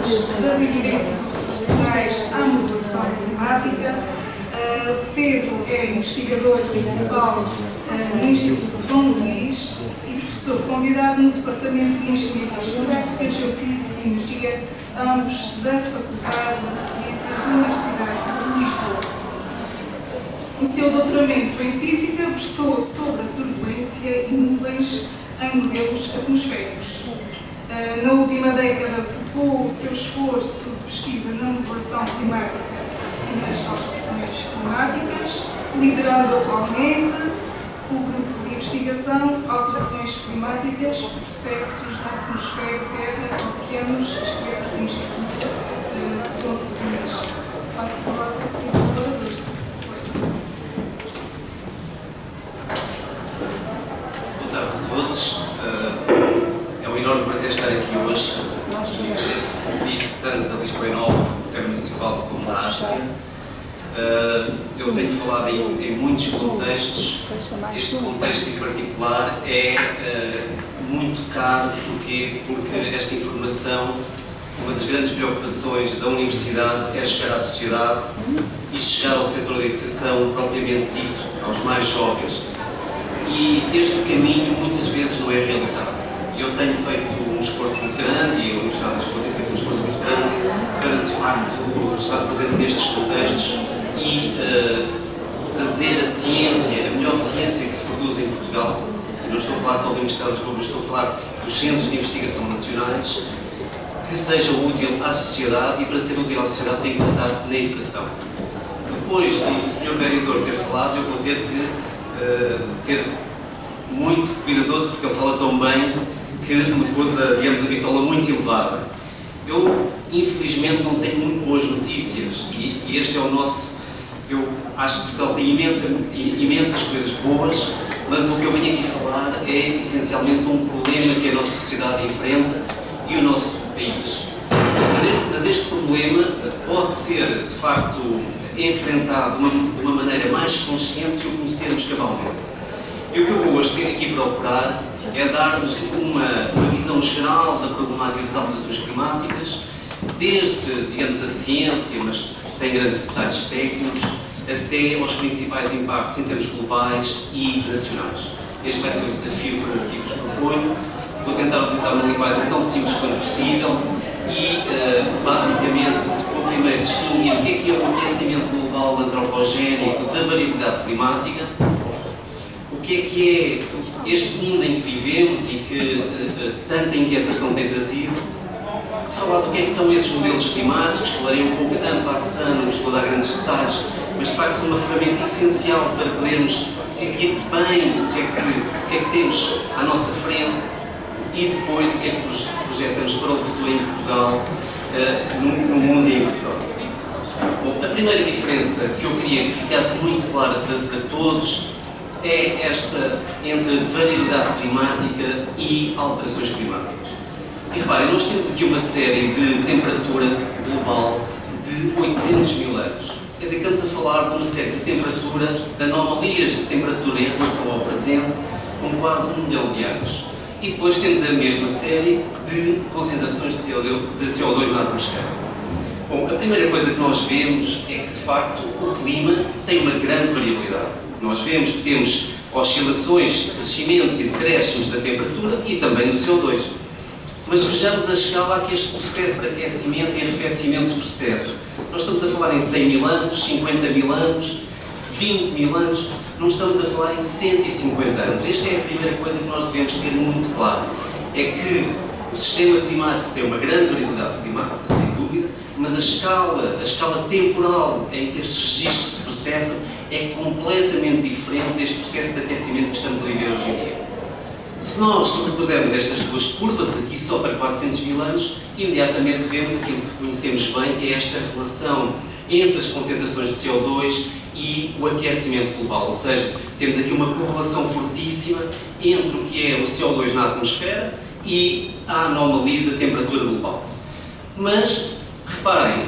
das evidências observacionais à modelação climática. Pedro é investigador principal no Instituto Dom Luís e professor convidado no Departamento de Engenharia Geográfica, Geofísica e Energia, ambos da Faculdade de Ciências da Universidade de Lisboa. No seu doutoramento em Física, versou sobre a turbulência e nuvens em modelos atmosféricos. Na última década, focou o seu esforço de pesquisa na modelação climática e nas alterações climáticas, liderando atualmente o grupo de investigação Alterações Climáticas, Processos da Atmosfera, Terra, Oceanos, Extremos do Instituto Dom Luís. Passo a palavra para o colaborador. Boa tarde a todos. É um enorme prazer estar aqui hoje e convite tanto da Lisboa Nova, da Câmara Municipal, como da Áustria. Eu tenho falado em muitos contextos. Este contexto em particular é muito caro. Porquê? Porque esta informação, uma das grandes preocupações da universidade é chegar à sociedade e chegar ao setor da educação propriamente dito, aos mais jovens. E este caminho muitas vezes não é realizado. Eu tenho feito um esforço muito grande e a Universidade de Lisboa tem feito um esforço muito grande para, de facto, estar presente nestes contextos e trazer a ciência, a melhor ciência que se produz em Portugal. Eu não estou a falar só da Universidade de Lisboa, mas estou a falar dos centros de investigação nacionais, que seja útil à sociedade, e para ser útil à sociedade tem que começar na educação. Depois do Sr. Vereador ter falado, eu vou ter que ser muito cuidadoso, porque ele fala tão bem que me pôs a bitola muito elevada. Eu, infelizmente, não tenho muito boas notícias e este é o nosso... Eu acho que Portugal tem imensas coisas boas, mas o que eu venho aqui falar é essencialmente um problema que a nossa sociedade enfrenta e o nosso país. Mas este problema pode ser, de facto, enfrentado de uma maneira mais consciente se o conhecermos cabalmente. E o que eu vou hoje ter aqui procurar é dar-vos uma visão geral da problemática das alterações climáticas, desde, digamos, a ciência, mas sem grandes detalhes técnicos, até aos principais impactos em termos globais e nacionais. Este vai ser o desafio que vos proponho. Vou tentar utilizar uma linguagem tão simples quanto possível e, basicamente, vou primeiro distinguir o que é o aquecimento global antropogénico da variabilidade climática, o que é este mundo em que vivemos e que tanta inquietação tem trazido, falar do que é que são esses modelos climáticos, falarei um pouco en passant, não vos vou dar grandes detalhes, mas de facto são uma ferramenta essencial para podermos decidir bem o que é que temos à nossa frente e depois o que é que projetamos para o futuro em Portugal, no mundo e em Portugal. Bom, a primeira diferença que eu queria que ficasse muito clara para todos é esta entre variabilidade climática e alterações climáticas. E reparem, nós temos aqui uma série de temperatura global de 800 mil anos. Quer dizer que estamos a falar de uma série de temperatura, de anomalias de temperatura em relação ao presente, com quase 1 milhão de anos. E depois temos a mesma série de concentrações de CO2 na atmosfera. Bom, a primeira coisa que nós vemos é que, de facto, o clima tem uma grande variabilidade. Nós vemos que temos oscilações, crescimentos e decréscimos da temperatura e também do CO2. Mas vejamos a escala a que este processo de aquecimento e arrefecimento se processa. Nós estamos a falar em 100 mil anos, 50 mil anos, 20 mil anos, não estamos a falar em 150 anos. Esta é a primeira coisa que nós devemos ter muito claro. É que o sistema climático tem uma grande variabilidade climática, sem dúvida, mas a escala temporal em que estes registros se processam é completamente diferente deste processo de aquecimento que estamos a viver hoje em dia. Se nós sobrepusermos estas duas curvas, aqui só para 400 mil anos, imediatamente vemos aquilo que conhecemos bem, que é esta relação entre as concentrações de CO2 e o aquecimento global. Ou seja, temos aqui uma correlação fortíssima entre o que é o CO2 na atmosfera e a anomalia da temperatura global. Mas, reparem,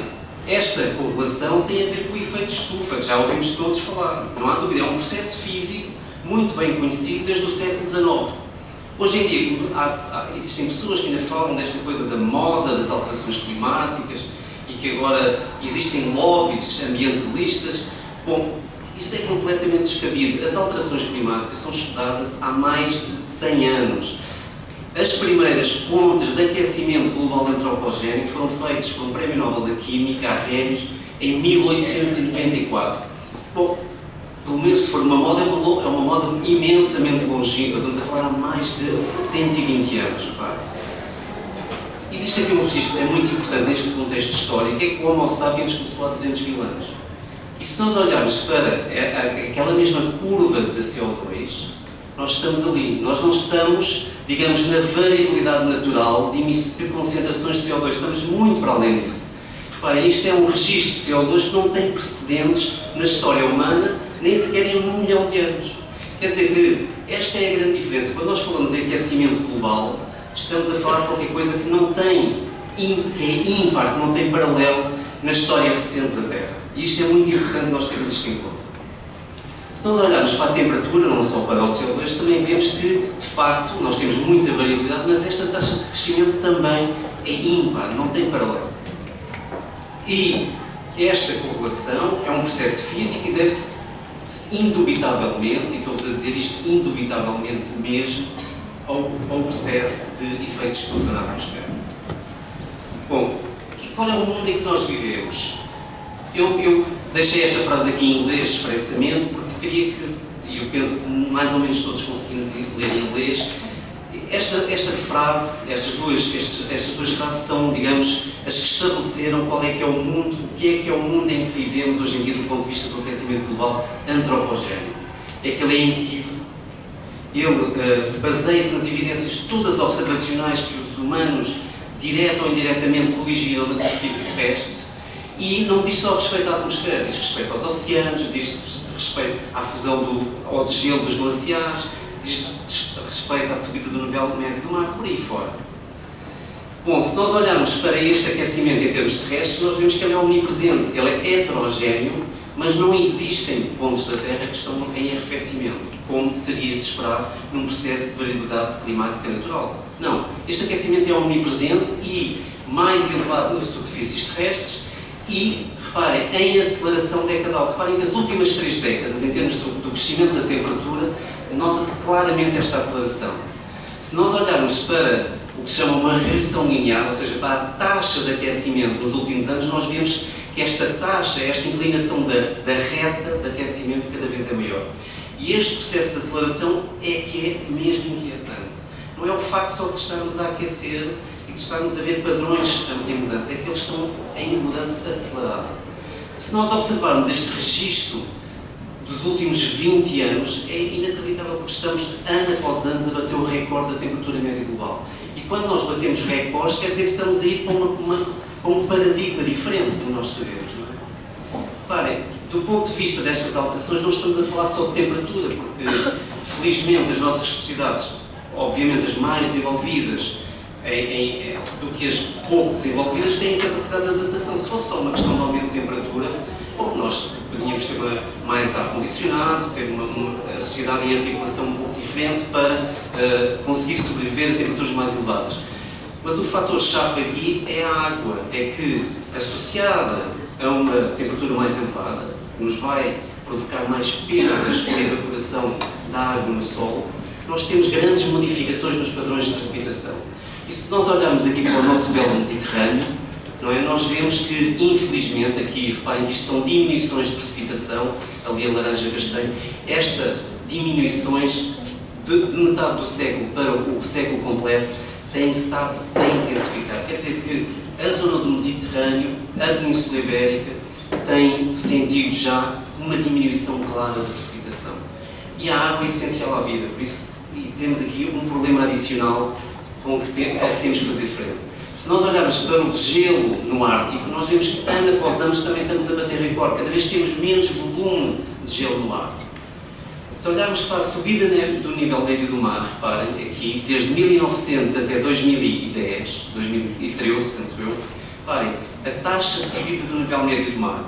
esta correlação tem a ver com o efeito estufa, que já ouvimos todos falar. Não há dúvida, é um processo físico muito bem conhecido desde o século XIX. Hoje em dia existem pessoas que ainda falam desta coisa da moda, das alterações climáticas e que agora existem lobbies ambientalistas. Bom, isso é completamente descabido. As alterações climáticas são estudadas há mais de 100 anos. As primeiras contas de aquecimento global antropogénico foram feitas por um Prémio Nobel da Química, Arrhenius, em 1894. Bom, pelo menos se for uma moda, é uma moda imensamente longínqua. Estamos a falar há mais de 120 anos. Repare. Existe aqui um registro que é muito importante neste contexto histórico, é que o Homo sapiens começou há 200 mil anos. E se nós olharmos para aquela mesma curva de CO2, nós estamos ali. Nós não estamos, digamos, na variabilidade natural de concentrações de CO2. Estamos muito para além disso. Reparem, isto é um registro de CO2 que não tem precedentes na história humana, nem sequer em 1 milhão de anos. Quer dizer que esta é a grande diferença. Quando nós falamos em aquecimento global, estamos a falar de qualquer coisa que não tem, que é ímpar, que não tem paralelo na história recente da Terra. E isto é muito importante nós termos isto em conta. Se nós olharmos para a temperatura, não só para o CO2, também vemos que, de facto, nós temos muita variabilidade, mas esta taxa de crescimento também é ímpar, não tem paralelo. E esta correlação é um processo físico e deve-se indubitavelmente, e estou-vos a dizer isto indubitavelmente mesmo, ao processo de efeito de estufa na atmosfera. Bom, qual é o mundo em que nós vivemos? Eu deixei esta frase aqui em inglês expressamente porque queria que, e eu penso que mais ou menos todos conseguimos ler em inglês, esta frase, estas duas frases são, digamos, as que estabeleceram qual é que é o mundo, o que é o mundo em que vivemos hoje em dia do ponto de vista do aquecimento global antropogénico. É que ele é inequívoco. Ele baseia-se nas evidências todas observacionais que os humanos, direto ou indiretamente, coligiram na superfície terrestre e não diz só respeito à atmosfera, diz respeito aos oceanos, diz respeito à fusão ao desgelo dos glaciares, diz respeito à subida do nível médio do mar, por aí fora. Bom, se nós olharmos para este aquecimento em termos terrestres, nós vemos que ele é omnipresente, ele é heterogéneo, mas não existem pontos da Terra que estão em arrefecimento, como seria de esperar num processo de variabilidade climática natural. Não, este aquecimento é omnipresente e mais elevado nas superfícies terrestres e, reparem, em aceleração decadal. Reparem que as últimas 3 décadas, em termos do crescimento da temperatura, nota-se claramente esta aceleração. Se nós olharmos para o que se chama uma regressão linear, ou seja, para a taxa de aquecimento nos últimos anos, nós vemos que esta taxa, esta inclinação da reta de aquecimento cada vez é maior. E este processo de aceleração é que é mesmo inquietante. Não é o facto só de estarmos a aquecer e de estarmos a ver padrões em mudança, é que eles estão em mudança acelerada. Se nós observarmos este registro dos últimos 20 anos, é inacreditável porque estamos, ano após ano, a bater o recorde da temperatura média global. E quando nós batemos recordes, quer dizer que estamos a ir para um paradigma diferente do que nós sabemos, não é? Reparem, do ponto de vista destas alterações, não estamos a falar só de temperatura, porque, felizmente, as nossas sociedades, obviamente as mais desenvolvidas do que as pouco desenvolvidas, têm capacidade de adaptação. Se fosse só uma questão de aumento de temperatura, bom, nós podíamos ter mais ar-condicionado, ter uma sociedade em articulação um pouco diferente para conseguir sobreviver a temperaturas mais elevadas. Mas o fator-chave aqui é a água, é que, associada a uma temperatura mais elevada, nos vai provocar mais perdas por evaporação da água no solo, nós temos grandes modificações nos padrões de precipitação. E se nós olharmos aqui para o nosso belo Mediterrâneo, não é? Nós vemos que, infelizmente, aqui, reparem que isto são diminuições de precipitação, ali a laranja castanho, estas diminuições de metade do século para o século completo têm estado a intensificar. Quer dizer que a zona do Mediterrâneo, a Península Ibérica, tem sentido já uma diminuição clara da precipitação. E a água é essencial à vida, por isso e temos aqui um problema adicional ao que temos que fazer frente. Se nós olharmos para o gelo no Ártico, nós vemos que ano após ano também estamos a bater recorde, cada vez temos menos volume de gelo no ar. Se olharmos para a subida do nível médio do mar, reparem, aqui, desde 1900 até 2010, 2013, penso eu, reparem, a taxa de subida do nível médio do mar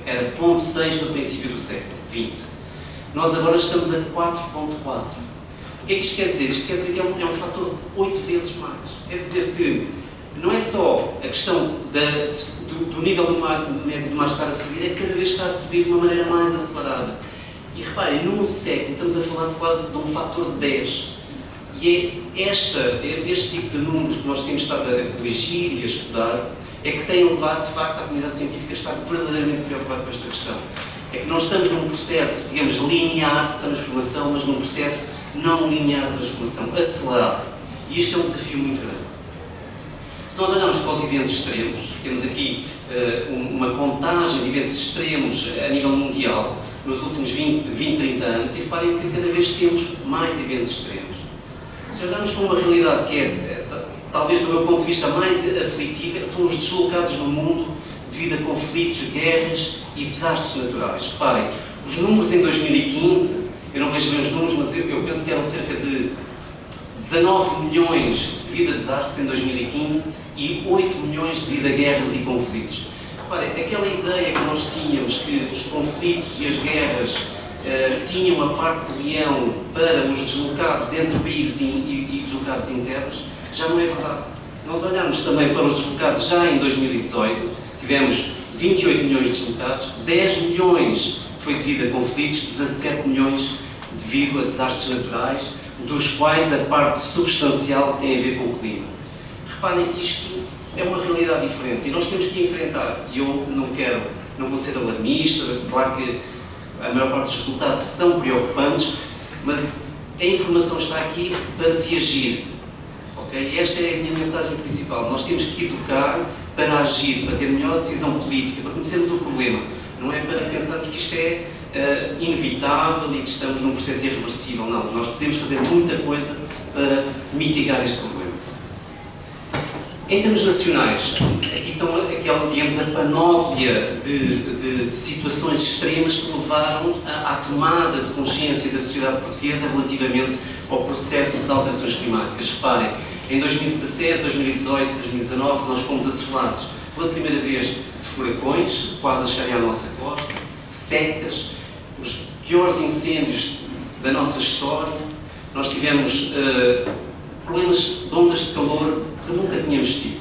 era 0,6 no princípio do século XX. Nós agora estamos a 4,4. O que é que isto quer dizer? Isto quer dizer que é um fator 8 vezes mais. Quer dizer que não é só a questão do nível médio do mar estar a subir, é que cada vez está a subir de uma maneira mais acelerada. E reparem, num século estamos a falar de quase de um fator 10. E é este tipo de números que nós temos estado a corrigir e a estudar é que tem levado, de facto, a comunidade científica a estar verdadeiramente preocupada com esta questão. É que nós estamos num processo, digamos, linear de transformação, mas num processo não linear de transformação, acelerado. E isto é um desafio muito grande. Se nós olharmos para os eventos extremos, temos aqui uma contagem de eventos extremos a nível mundial nos últimos 20, 30 anos, e reparem que cada vez temos mais eventos extremos. Se olharmos para uma realidade que é, talvez do meu ponto de vista, mais aflitiva, são os deslocados no mundo devido a conflitos, guerras e desastres naturais. Reparem, os números em 2015, eu não vejo bem os números, mas eu penso que eram cerca de 19 milhões devido a desastres em 2015 e 8 milhões devido a guerras e conflitos. Reparem, aquela ideia que nós tínhamos que os conflitos e as guerras tinham a parte de leão para os deslocados entre países e deslocados internos, já não é verdade. Se nós olharmos também para os deslocados já em 2018, tivemos 28 milhões de deslocados, 10 milhões foi devido a conflitos, 17 milhões devido a desastres naturais, dos quais a parte substancial tem a ver com o clima. Reparem, isto é uma realidade diferente e nós temos que enfrentar. E eu não vou ser alarmista, claro que a maior parte dos resultados são preocupantes, mas a informação está aqui para se agir. Okay? Esta é a minha mensagem principal. Nós temos que educar para agir, para ter melhor decisão política, para conhecermos o problema. Não é para pensarmos que isto é inevitável e que estamos num processo irreversível. Não, nós podemos fazer muita coisa para mitigar este problema. Em termos nacionais, aqui estão aquela, digamos, a panóplia de situações extremas que levaram à tomada de consciência da sociedade portuguesa relativamente ao processo de alterações climáticas. Reparem, em 2017, 2018, 2019, nós fomos assolados pela primeira vez de furacões, quase a chegarem à nossa costa, secas, os piores incêndios da nossa história. Nós tivemos problemas de ondas de calor que nunca tínhamos tido.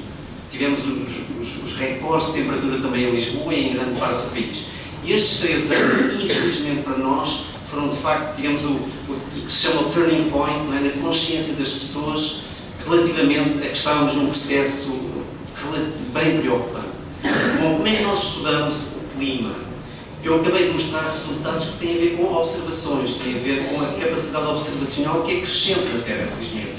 Tivemos os recordes de temperatura também em Lisboa e em grande parte do país. E estes 3 anos, infelizmente para nós, foram de facto, digamos, o que se chama o turning point, não é? Na consciência das pessoas relativamente a que estávamos num processo bem preocupante. Bom, como é que nós estudamos o clima? Eu acabei de mostrar resultados que têm a ver com observações, têm a ver com a capacidade observacional que é crescente na Terra, felizmente,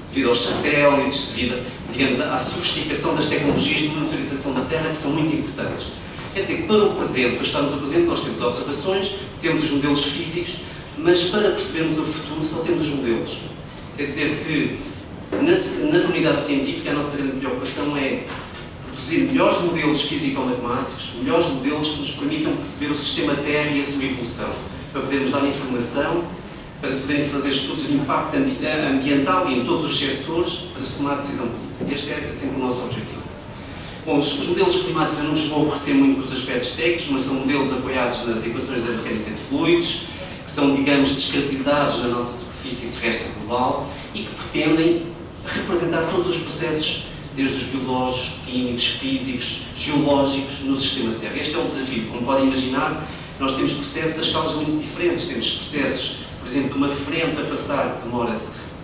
devido aos satélites, devido, digamos, à sofisticação das tecnologias de monitorização da Terra, que são muito importantes. Quer dizer que para o presente, para estarmos no presente, nós temos observações, temos os modelos físicos, mas para percebermos o futuro só temos os modelos. Quer dizer que na comunidade científica a nossa grande preocupação é produzir melhores modelos físico-matemáticos, melhores modelos que nos permitam perceber o sistema Terra e a sua evolução, para podermos dar informação, para se poderem fazer estudos de impacto ambiental e em todos os setores, para se tomar decisão política. Este é sempre o nosso objetivo. Bom, os modelos climáticos eu não vos vou aborrecer muito com os aspectos técnicos, mas são modelos apoiados nas equações da mecânica de fluidos, que são, digamos, descartizados na nossa superfície terrestre global e que pretendem representar todos os processos, desde os biológicos, químicos, físicos, geológicos, no sistema Terra. Este é um desafio. Como podem imaginar, nós temos processos a escalas muito diferentes. Temos processos, por exemplo, de uma frente a passar que demora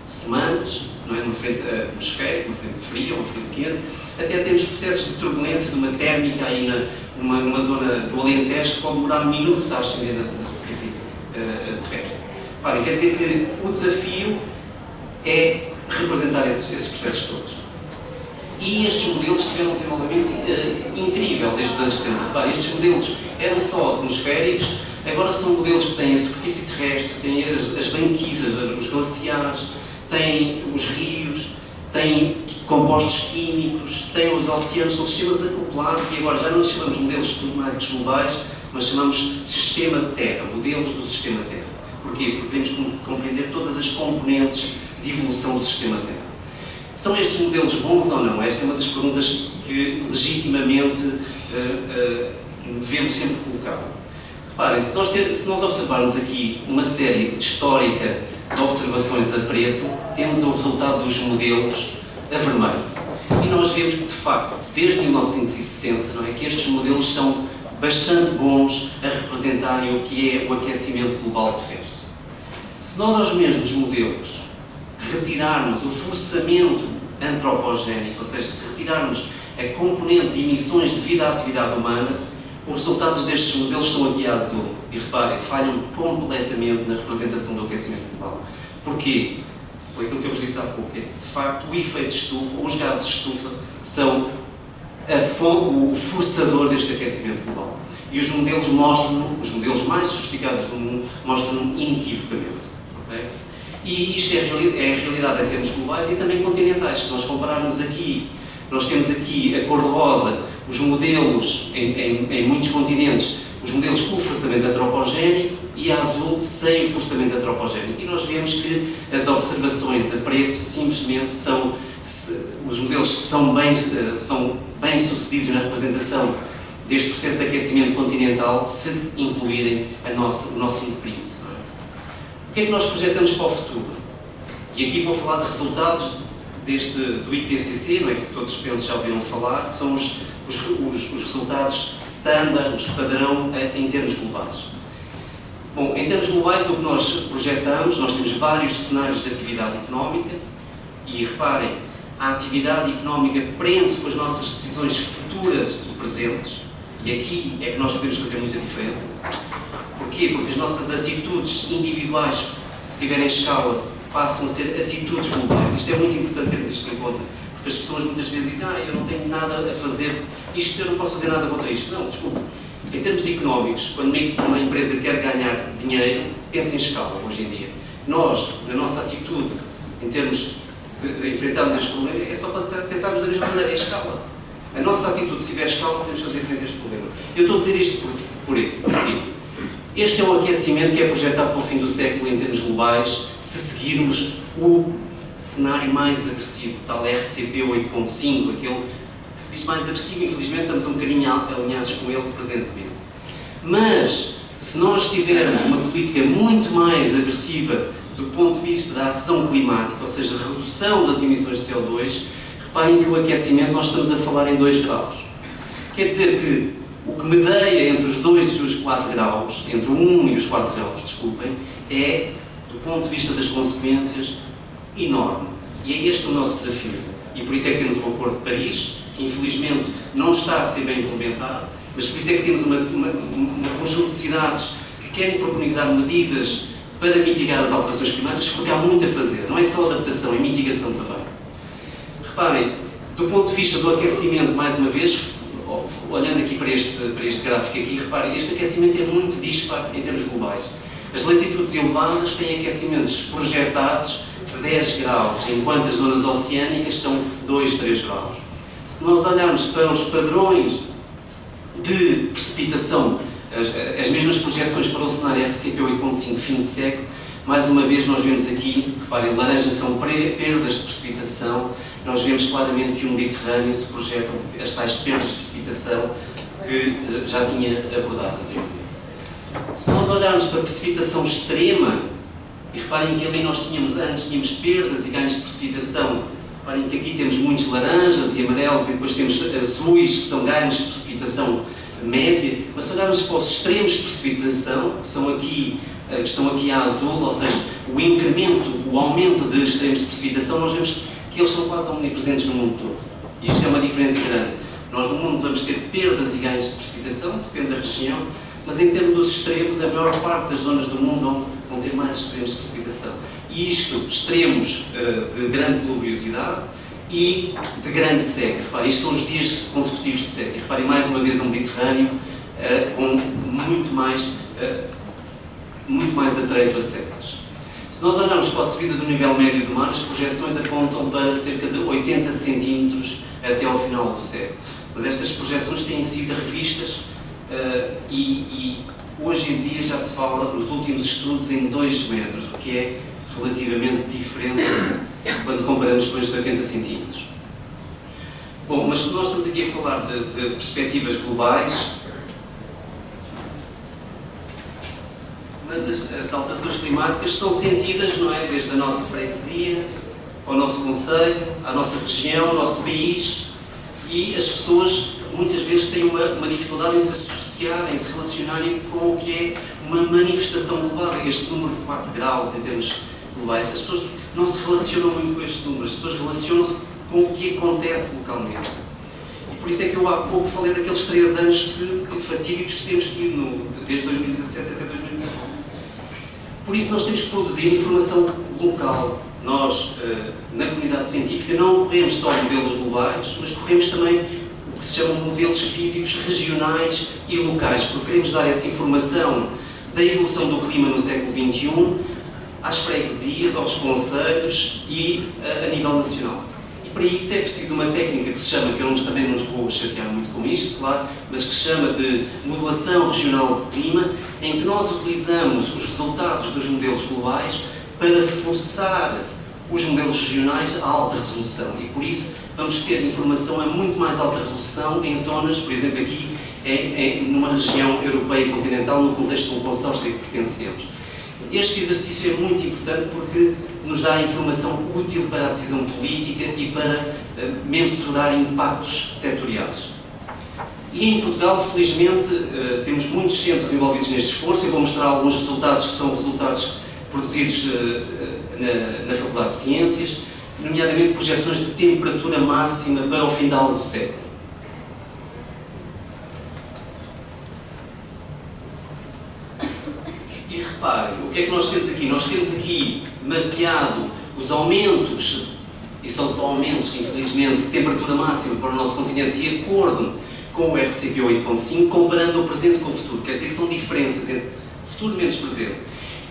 semanas, não é? Uma frente atmosférica, uma frente fria, uma frente quente. Até temos processos de turbulência, de uma térmica aí numa zona do Alentejo que pode demorar minutos a ascender na superfície terrestre. Reparem, quer dizer que o desafio é representar esses processos todos. E estes modelos tiveram um desenvolvimento incrível desde os anos 70. Reparem, estes modelos eram só atmosféricos, agora são modelos que têm a superfície terrestre, têm as banquisas, os glaciares, têm os rios, têm compostos químicos, têm os oceanos, são sistemas acoplados e agora já não lhes chamamos modelos climáticos globais, mas chamamos sistema Terra, modelos do sistema Terra. Porquê? Porque queremos compreender todas as componentes de evolução do sistema Terra. São estes modelos bons ou não? Esta é uma das perguntas que legitimamente devemos sempre colocar. Reparem, se nós observarmos aqui uma série histórica de observações a preto, temos o resultado dos modelos a vermelho. E nós vemos que, de facto, desde 1960, não é, que estes modelos são bastante bons a representarem o que é o aquecimento global terrestre. Se nós aos mesmos modelos retirarmos o forçamento antropogénico, ou seja, se retirarmos a componente de emissões devido à atividade humana, os resultados destes modelos estão aqui a azul. E reparem, falham completamente na representação do aquecimento global. Porquê? Por aquilo que eu vos disse há pouco, de facto, o efeito de estufa, os gases de estufa, são o forçador deste aquecimento global. E os modelos mostram, os modelos mais sofisticados do mundo, mostram inequivocamente. Okay? E isto é a realidade em termos globais e também continentais. Se nós compararmos aqui, nós temos aqui a cor-de-rosa, os modelos em muitos continentes, os modelos com forçamento antropogénico e a azul sem forçamento antropogénico. E nós vemos que as observações a preto simplesmente os modelos são bem sucedidos na representação deste processo de aquecimento continental se incluírem o nosso imprint. O que é que nós projetamos para o futuro? E aqui vou falar de resultados do IPCC, não é, que todos penso já ouviram falar, que são os resultados standard, os padrão em termos globais. Bom, em termos globais, o que nós projetamos, nós temos vários cenários de atividade económica e reparem, a atividade económica prende-se com as nossas decisões futuras e presentes e aqui é que nós podemos fazer muita diferença. Porquê? Porque as nossas atitudes individuais, se tiverem escala, passam a ser atitudes globais. Isto é muito importante termos isto em conta, porque as pessoas muitas vezes dizem eu não tenho nada a fazer, eu não posso fazer nada contra isto. Não, desculpe. Em termos económicos, quando uma empresa quer ganhar dinheiro, pensa em escala hoje em dia. Nós, na nossa atitude, em termos de enfrentarmos este problema, é só pensarmos da mesma maneira, é escala. A nossa atitude, se tiver escala, podemos fazer frente a este problema. Eu estou a dizer isto porquê? Este é o aquecimento que é projetado para o fim do século em termos globais, se seguirmos o cenário mais agressivo, tal RCP 8.5, aquele que se diz mais agressivo, infelizmente estamos um bocadinho alinhados com ele presentemente. Mas, se nós tivermos uma política muito mais agressiva do ponto de vista da ação climática, ou seja, redução das emissões de CO2, reparem que o aquecimento nós estamos a falar em 2 graus. Quer dizer que o que medeia entre os 2 e os 4 graus, entre o 1 e os 4 graus, desculpem, é, do ponto de vista das consequências, enorme. E é este o nosso desafio. E por isso é que temos o Acordo de Paris, que infelizmente não está a ser bem implementado, mas por isso é que temos um conjunto de cidades que querem preconizar medidas para mitigar as alterações climáticas, porque há muito a fazer. Não é só adaptação, é mitigação também. Reparem, do ponto de vista do aquecimento, mais uma vez, olhando aqui para este gráfico aqui, reparem, este aquecimento é muito dispar em termos globais. As latitudes elevadas têm aquecimentos projetados de 10 graus, enquanto as zonas oceânicas são 2, 3 graus. Se nós olharmos para os padrões de precipitação, as mesmas projeções para o cenário RCP 8.5 fim de século, mais uma vez nós vemos aqui, reparem, laranja são perdas de precipitação, nós vemos claramente que o Mediterrâneo se projetam as tais perdas de precipitação que já tinha abordado anteriormente. Se nós olharmos para a precipitação extrema, e reparem que ali nós antes tínhamos perdas e ganhos de precipitação, reparem que aqui temos muitos laranjas e amarelos e depois temos azuis, que são ganhos de precipitação média, mas se olharmos para os extremos de precipitação, que estão aqui a azul, ou seja, o aumento de extremos de precipitação, nós vemos que eles são quase omnipresentes no mundo todo. E isto é uma diferença grande. Nós no mundo vamos ter perdas e ganhos de precipitação, depende da região, mas em termos dos extremos, a maior parte das zonas do mundo vão ter mais extremos de precipitação. E isto, extremos de grande pluviosidade e de grande seca. Reparem, isto são os dias consecutivos de seca. Reparem, mais uma vez, o Mediterrâneo com muito mais atreio para secas. Se nós olharmos para a subida do nível médio do mar, as projeções apontam para cerca de 80 centímetros até ao final do século. Mas estas projeções têm sido revistas e hoje em dia já se fala, nos últimos estudos, em 2 metros, o que é relativamente diferente quando comparamos com estes 80 centímetros. Bom, mas nós estamos aqui a falar de perspectivas globais, mas as alterações climáticas são sentidas, não é? Desde a nossa freguesia, ao nosso concelho, à nossa região, ao nosso país, e as pessoas muitas vezes têm uma dificuldade em se associarem, em se relacionarem com o que é uma manifestação global. Este número de 4 graus em termos globais, as pessoas não se relacionam muito com este número, as pessoas relacionam-se com o que acontece localmente. E por isso é que eu há pouco falei daqueles 3 anos fatídicos que temos tido, desde 2017 até 2019. Por isso nós temos que produzir informação local. Nós, na comunidade científica, não corremos só modelos globais, mas corremos também o que se chamam modelos físicos regionais e locais, porque queremos dar essa informação da evolução do clima no século XXI às freguesias, aos concelhos e a nível nacional. E para isso é preciso uma técnica que se chama, que eu também não vou chatear muito com isto, claro, mas que se chama de modelação regional de clima, em que nós utilizamos os resultados dos modelos globais para forçar os modelos regionais a alta resolução. E por isso vamos ter informação a muito mais alta resolução em zonas, por exemplo, aqui numa região europeia continental, no contexto de um consórcio a que pertencemos. Este exercício é muito importante porque nos dá informação útil para a decisão política e para mensurar impactos setoriais. E em Portugal, felizmente, temos muitos centros envolvidos neste esforço. Eu vou mostrar alguns resultados que são resultados produzidos na Faculdade de Ciências, nomeadamente projeções de temperatura máxima para o final do século. E reparem, o que é que nós temos aqui? Nós temos aqui mapeado os aumentos, e são só aumentos, infelizmente, de temperatura máxima para o nosso continente de acordo com o RCP 8.5, comparando o presente com o futuro. Quer dizer que são diferenças entre futuro menos presente.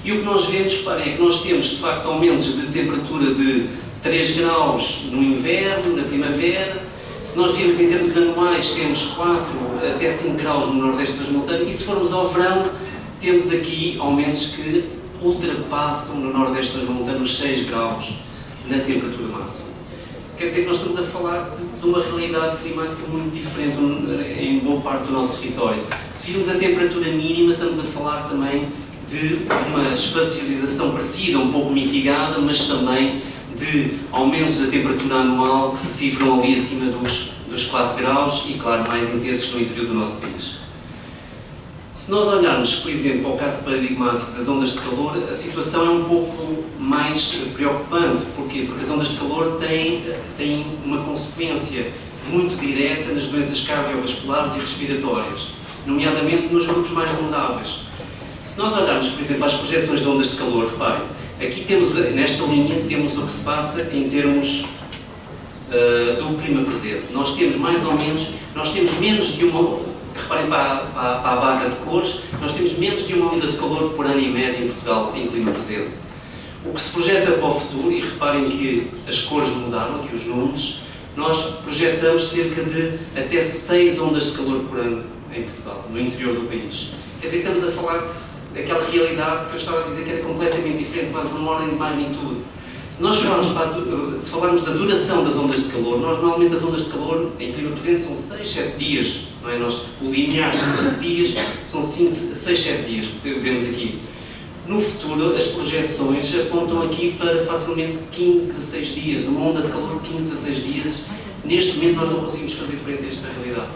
E o que nós vemos, reparem, é que nós temos, de facto, aumentos de temperatura de 3 graus no inverno, na primavera. Se nós virmos em termos anuais, temos 4 até 5 graus no nordeste transmontano. E se formos ao verão, temos aqui aumentos que ultrapassam no nordeste transmontano os 6 graus na temperatura máxima. Quer dizer que nós estamos a falar de uma realidade climática muito diferente em boa parte do nosso território. Se virmos a temperatura mínima, estamos a falar também de uma espacialização parecida, um pouco mitigada, mas também de aumentos da temperatura anual que se cifram ali acima dos 4 graus e, claro, mais intensos no interior do nosso país. Se nós olharmos, por exemplo, para o caso paradigmático das ondas de calor, a situação é um pouco mais preocupante. Porquê? Porque as ondas de calor têm uma consequência muito direta nas doenças cardiovasculares e respiratórias, nomeadamente nos grupos mais vulneráveis. Se nós olharmos, por exemplo, às projeções de ondas de calor, reparem, aqui temos, nesta linha, temos o que se passa em termos do clima presente. Nós temos mais ou menos, nós temos menos de uma, reparem para a barra de cores, nós temos menos de uma onda de calor por ano em média em Portugal em clima presente. O que se projeta para o futuro, e reparem que as cores mudaram, aqui os números, nós projetamos cerca de até 6 ondas de calor por ano em Portugal, no interior do país. Quer dizer, estamos a falar daquela realidade que eu estava a dizer que era completamente diferente, quase uma ordem de magnitude. Se nós se falarmos da duração das ondas de calor, normalmente as ondas de calor em clima presente são 6, 7 dias, não é? O linear são 5 dias, são 6, 7 dias que vemos aqui. No futuro, as projeções apontam aqui para facilmente 15, 16 dias, uma onda de calor de 15, 16 dias. Neste momento nós não conseguimos fazer frente a esta realidade.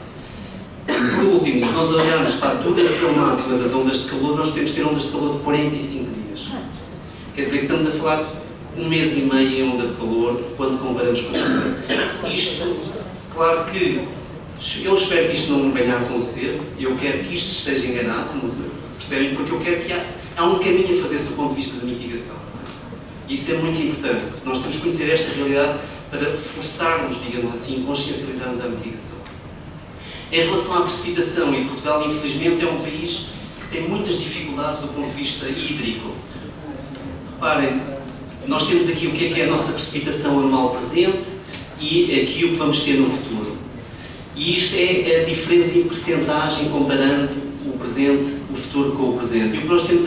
Por último, se nós olharmos para a duração máxima das ondas de calor, nós podemos ter ondas de calor de 45 dias. Quer dizer que estamos a falar 1 mês e meio em onda de calor, quando comparamos com isto. Claro que eu espero que isto não venha a acontecer, e eu quero que isto esteja enganado, percebem? Porque eu quero que há um caminho a fazer-se do ponto de vista da mitigação. E isso é muito importante, porque nós temos que conhecer esta realidade para forçarmos, digamos assim, consciencializarmos a mitigação. Em relação à precipitação, e Portugal, infelizmente, é um país que tem muitas dificuldades do ponto de vista hídrico. Reparem, nós temos aqui o que é a nossa precipitação anual presente e aqui o que vamos ter no futuro. E isto é a diferença em percentagem comparando o presente, o futuro com o presente. E o que nós temos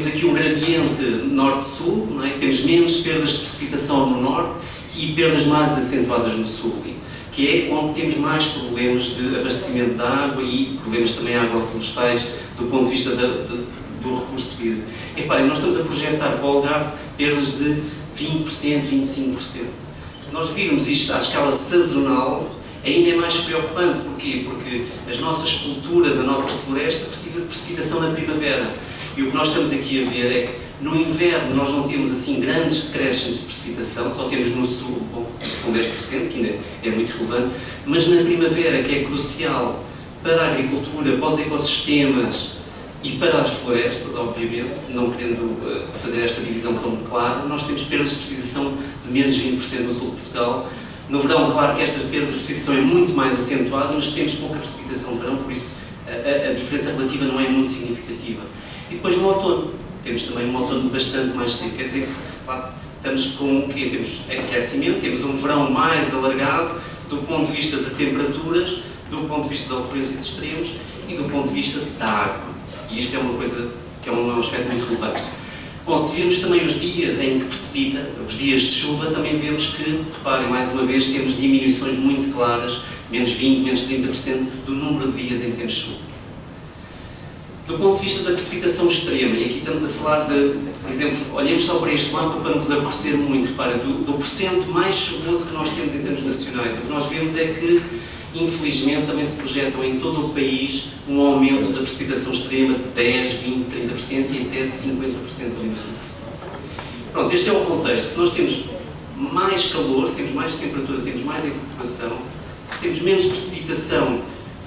aqui um gradiente norte-sul, não é? Temos menos perdas de precipitação no norte e perdas mais acentuadas no sul, que é onde temos mais problemas de abastecimento de água e problemas também agroflorestais do ponto de vista do recurso hídrico. E reparem, nós estamos a projetar para o Algarve perdas de 20%, 25%. Se nós virmos isto à escala sazonal, ainda é mais preocupante. Porquê? Porque as nossas culturas, a nossa floresta precisa de precipitação na primavera. E o que nós estamos aqui a ver é que no inverno nós não temos assim grandes decréscimos de precipitação, só temos no sul, que são 10%, que ainda é muito relevante, mas na primavera, que é crucial para a agricultura, para os ecossistemas e para as florestas, obviamente, não querendo fazer esta divisão tão clara, nós temos perdas de precipitação de menos 20% no sul de Portugal. No verão, claro que esta perda de precipitação é muito mais acentuada, mas temos pouca precipitação no verão, por isso a diferença relativa não é muito significativa. E depois no outono, temos também um outono bastante mais seco, quer dizer que lá, estamos com o quê? Temos aquecimento, temos um verão mais alargado do ponto de vista de temperaturas, do ponto de vista da ocorrência de extremos e do ponto de vista da água. E isto é uma coisa que é um aspecto muito relevante. Bom, se virmos também os dias em que precipita, os dias de chuva, também vemos que, reparem, mais uma vez, temos diminuições muito claras, menos 20%, menos 30% do número de dias em que temos chuva. Do ponto de vista da precipitação extrema, e aqui estamos a falar de, por exemplo, olhemos só para este mapa para nos aborrecer muito, reparem, do porcento mais chuvoso que nós temos em termos nacionais. O que nós vemos é que, infelizmente, também se projetam em todo o país um aumento da precipitação extrema de 10%, 20%, 30% e até de 50% ali no sul. Pronto, este é o contexto. Se nós temos mais calor, se temos mais temperatura, temos mais evaporação, se temos menos precipitação,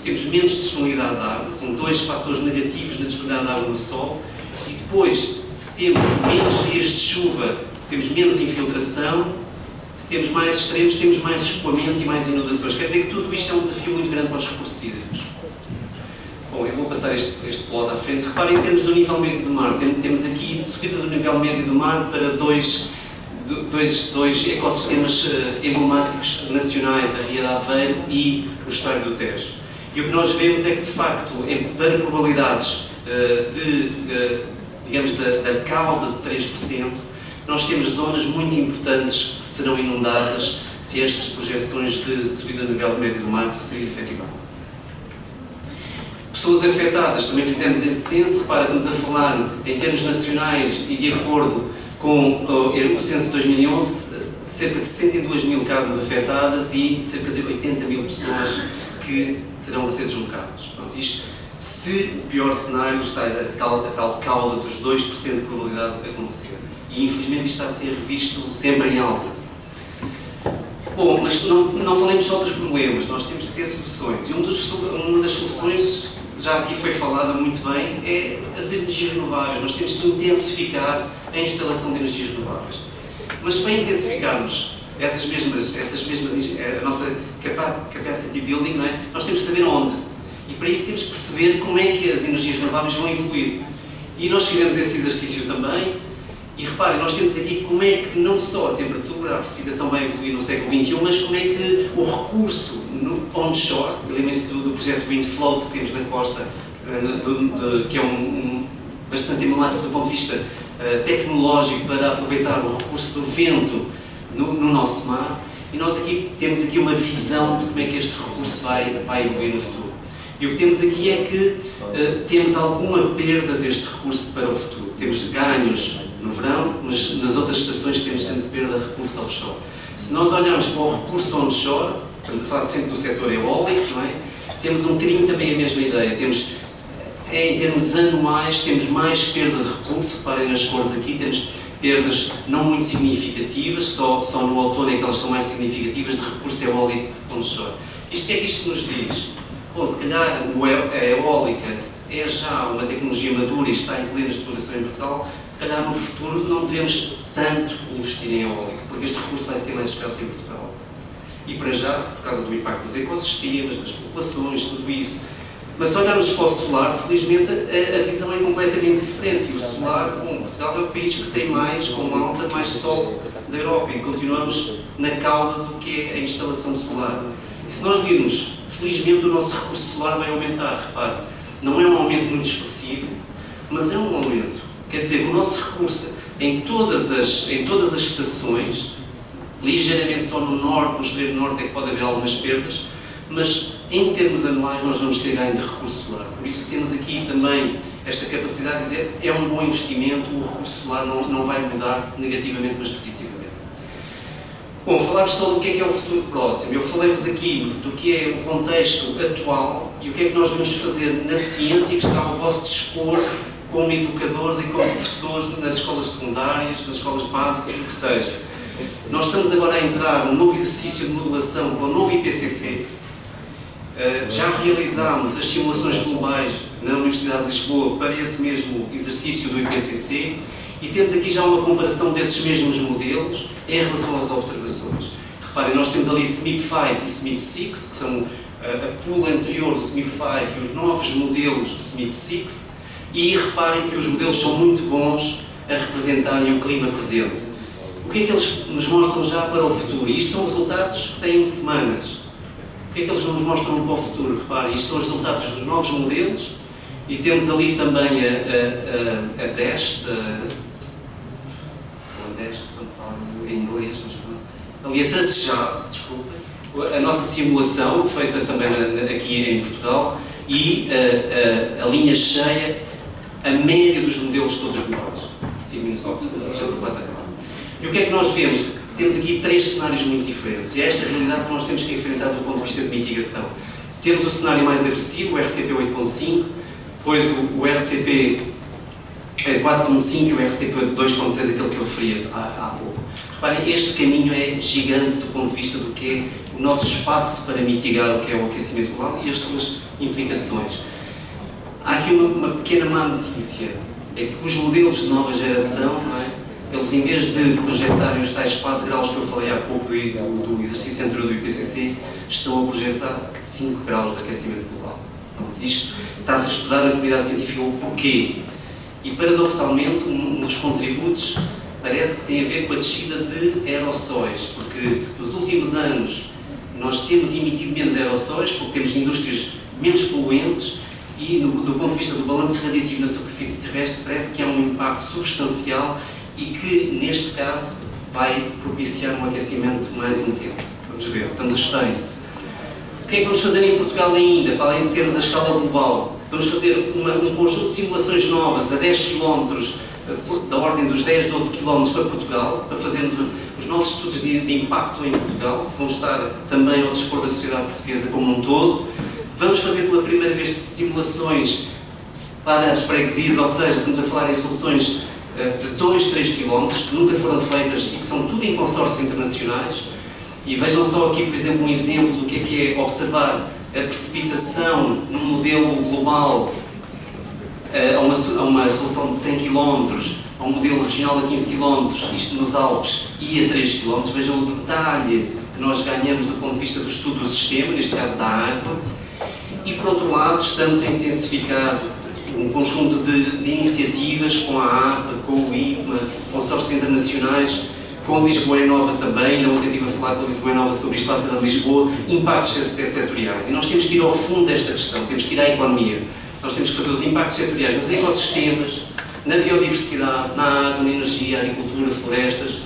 temos menos disponibilidade de água, são dois fatores negativos na disponibilidade de água no solo, e depois, se temos menos dias de chuva, temos menos infiltração, se temos mais extremos, temos mais escoamento e mais inundações. Quer dizer que tudo isto é um desafio muito grande para os recursos hídricos. Bom, eu vou passar este plot à frente. Reparem, em termos do nível médio do mar, temos aqui subida do nível médio do mar para dois ecossistemas emblemáticos nacionais, a Ria de Aveiro e o Estuário do Tejo. E o que nós vemos é que, de facto, para probabilidades digamos, da cauda de 3%, nós temos zonas muito importantes que serão inundadas se estas projeções de subida do nível médio do mar se efetivarem. Pessoas afetadas, também fizemos esse censo. Repara, estamos a falar em termos nacionais e de acordo com o censo de 2011, cerca de 62 mil casas afetadas e cerca de 80 mil pessoas que terão que ser deslocadas. Pronto, isto, se o pior cenário está a tal cauda dos 2% de probabilidade de acontecer. E infelizmente isto está a ser revisto sempre em alta. Bom, mas não falemos só dos problemas, nós temos que ter soluções. E uma das soluções, já aqui foi falada muito bem, é as energias renováveis. Nós temos que intensificar a instalação de energias renováveis. Mas para intensificarmos essas mesmas a nossa capacity building, não é? Nós temos que saber onde. E para isso temos que perceber como é que as energias renováveis vão evoluir. E nós fizemos esse exercício também. E reparem, nós temos aqui como é que não só a temperatura, a precipitação vai evoluir no século XXI, mas como é que o recurso no onshore, lembrem-se do projeto Windfloat que temos na costa, que é bastante emblemático do ponto de vista tecnológico para aproveitar o recurso do vento no nosso mar, e nós aqui temos aqui uma visão de como é que este recurso vai evoluir no futuro. E o que temos aqui é que temos alguma perda deste recurso para o futuro. Temos ganhos no verão, mas nas outras estações temos sempre perda de recurso offshore. Se nós olharmos para o recurso onshore, estamos a falar sempre do setor eólico, não é? Temos um bocadinho também a mesma ideia. Temos, em termos anuais, temos mais perda de recurso. Reparem nas cores aqui, temos perdas não muito significativas, só no outono é que elas são mais significativas, de recurso eólico onshore. Isto, o que é que isto nos diz? Bom, se calhar a eólica é já uma tecnologia madura e está em plena exploração em Portugal, se calhar no futuro não devemos tanto investir em eólica, porque este recurso vai ser mais escasso em Portugal. E para já, por causa do impacto dos ecossistemas, das populações, tudo isso. Mas se olharmos para o solar, felizmente a visão é completamente diferente. E o solar, bom, Portugal é o país que tem mais, com alta, mais sol da Europa, e continuamos na cauda do que é a instalação solar. E se nós virmos, felizmente o nosso recurso solar vai aumentar, repare. Não é um aumento muito expressivo, mas é um aumento. Quer dizer, o nosso recurso em todas as estações, ligeiramente só no norte, no extremo norte é que pode haver algumas perdas, mas em termos anuais nós vamos ter ganho de recurso solar. Por isso temos aqui também esta capacidade de dizer é um bom investimento, o recurso solar não vai mudar negativamente, mas positivamente. Bom, falar-vos só do que é o futuro próximo. Eu falei-vos aqui do que é o contexto atual e o que é que nós vamos fazer na ciência que está ao vosso dispor como educadores e como professores nas escolas secundárias, nas escolas básicas, o que seja. Nós estamos agora a entrar num novo exercício de modelação com o novo IPCC. Já realizámos as simulações globais na Universidade de Lisboa para esse mesmo exercício do IPCC e temos aqui já uma comparação desses mesmos modelos em relação às observações. Reparem, nós temos ali SMIP5 e SMIP6, que são a pool anterior do SMIP5 e os novos modelos do SMIP6, e reparem que os modelos são muito bons a representarem o clima presente. O que é que eles nos mostram já para o futuro? E isto são resultados que têm semanas. O que é que eles nos mostram para o futuro? Reparem, isto são os resultados dos novos modelos e temos ali também a DEST, não falo em inglês, mas ali a tracejada, desculpa, a nossa simulação, feita também aqui em Portugal, e a linha cheia, a média dos modelos todos globais. 5 minutos ótimos, já estou quase a acabar. E o que é que nós vemos? Temos aqui 3 cenários muito diferentes, e é esta realidade que nós temos que enfrentar do ponto de vista de mitigação. Temos o cenário mais agressivo, o RCP 8.5, depois o RCP 4.5 e o RCP 2.6, aquele que eu referia há pouco. Reparem, este caminho é gigante do ponto de vista do que é o nosso espaço para mitigar o que é o aquecimento global e as suas implicações. Há aqui uma pequena má notícia, é que os modelos de nova geração, não é? Eles, em vez de projetarem os tais 4 graus que eu falei há pouco do exercício anterior do IPCC, estão a projetar 5 graus de aquecimento global. Pronto, isto está-se a estudar na comunidade científica o porquê. E, paradoxalmente, um dos contributos parece que tem a ver com a descida de aerossóis, porque nos últimos anos nós temos emitido menos aerossóis porque temos indústrias menos poluentes e, do ponto de vista do balanço radiativo na superfície terrestre, parece que há um impacto substancial e que, neste caso, vai propiciar um aquecimento mais intenso. Vamos ver, estamos a estudar isso. O que é que vamos fazer em Portugal ainda, para além de termos a escala global? Vamos fazer um conjunto de simulações novas a 10 km, da ordem dos 10, 12 km para Portugal, para fazermos os novos estudos de impacto em Portugal, que vão estar também ao dispor da sociedade portuguesa como um todo. Vamos fazer pela primeira vez simulações para as freguesias, ou seja, estamos a falar em resoluções de 2, 3 km, que nunca foram feitas e que são tudo em consórcios internacionais. E vejam só aqui, por exemplo, um exemplo do que é observar a precipitação num modelo global a uma resolução de 100 km, a um modelo regional a 15 km, isto nos Alpes, e a 3 km. Vejam o detalhe que nós ganhamos do ponto de vista do estudo do sistema, neste caso da árvore. E, por outro lado, estamos a intensificar um conjunto de iniciativas com a APA, com o IPMA, consórcios internacionais, com a Lisboa é Nova também. Ainda ontem estive a falar com a Lisboa é Nova sobre isto para a cidade de Lisboa, impactos setoriais. E nós temos que ir ao fundo desta questão, temos que ir à economia. Nós temos que fazer os impactos setoriais nos ecossistemas, na biodiversidade, na água, na energia, agricultura, florestas,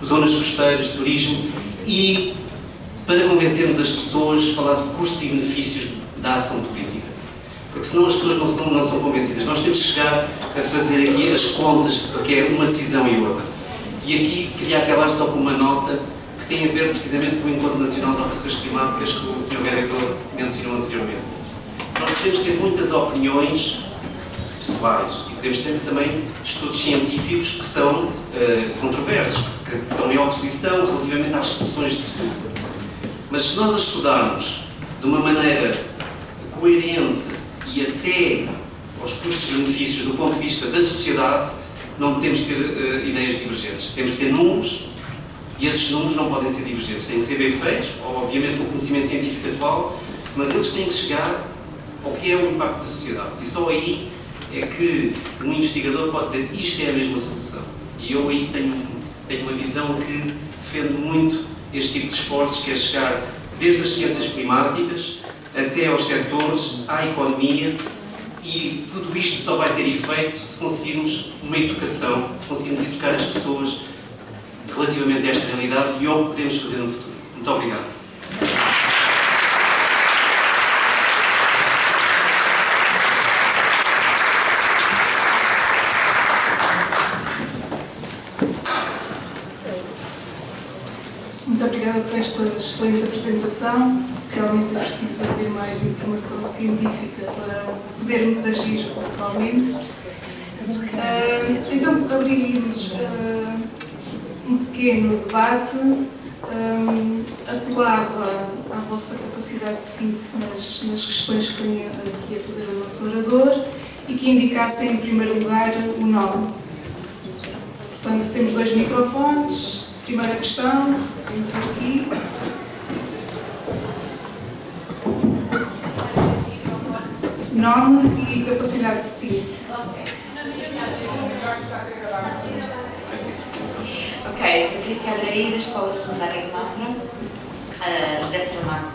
zonas costeiras, turismo, e para convencermos as pessoas, falar de custos e benefícios da ação política. Porque senão as pessoas não são convencidas. Nós temos que chegar a fazer aqui as contas, porque é uma decisão e outra. E aqui queria acabar só com uma nota que tem a ver precisamente com o Encontro Nacional de Alterações Climáticas que o Sr. Diretor mencionou anteriormente. Nós podemos ter muitas opiniões pessoais e podemos ter também estudos científicos que são controversos, que estão em oposição relativamente às soluções de futuro. Mas se nós as estudarmos de uma maneira coerente e até aos custos e benefícios do ponto de vista da sociedade, não podemos ter ideias divergentes. Temos que ter números e esses números não podem ser divergentes. Têm que ser bem feitos, obviamente com o conhecimento científico atual, mas eles têm que chegar ao que é o impacto da sociedade. E só aí é que um investigador pode dizer isto é a mesma solução. E eu aí tenho uma visão que defende muito este tipo de esforços, que é chegar desde as ciências climáticas até aos setores, à economia, e tudo isto só vai ter efeito se conseguirmos uma educação, se conseguirmos educar as pessoas relativamente a esta realidade e ao que podemos fazer no futuro. Muito obrigado. Muito obrigada por esta excelente apresentação. Realmente é preciso haver mais informação científica para podermos agir localmente. Então, abriríamos um pequeno debate. Apelava à vossa capacidade de síntese nas questões que vem aqui a fazer o nosso orador e que indicassem, em primeiro lugar, o nome. Portanto, temos 2 microfones. Primeira questão, temos aqui. Nome e capacidade de síntese. Ok, Patrícia Aldaí, da Escola Secundária de Mafra, José Saramago.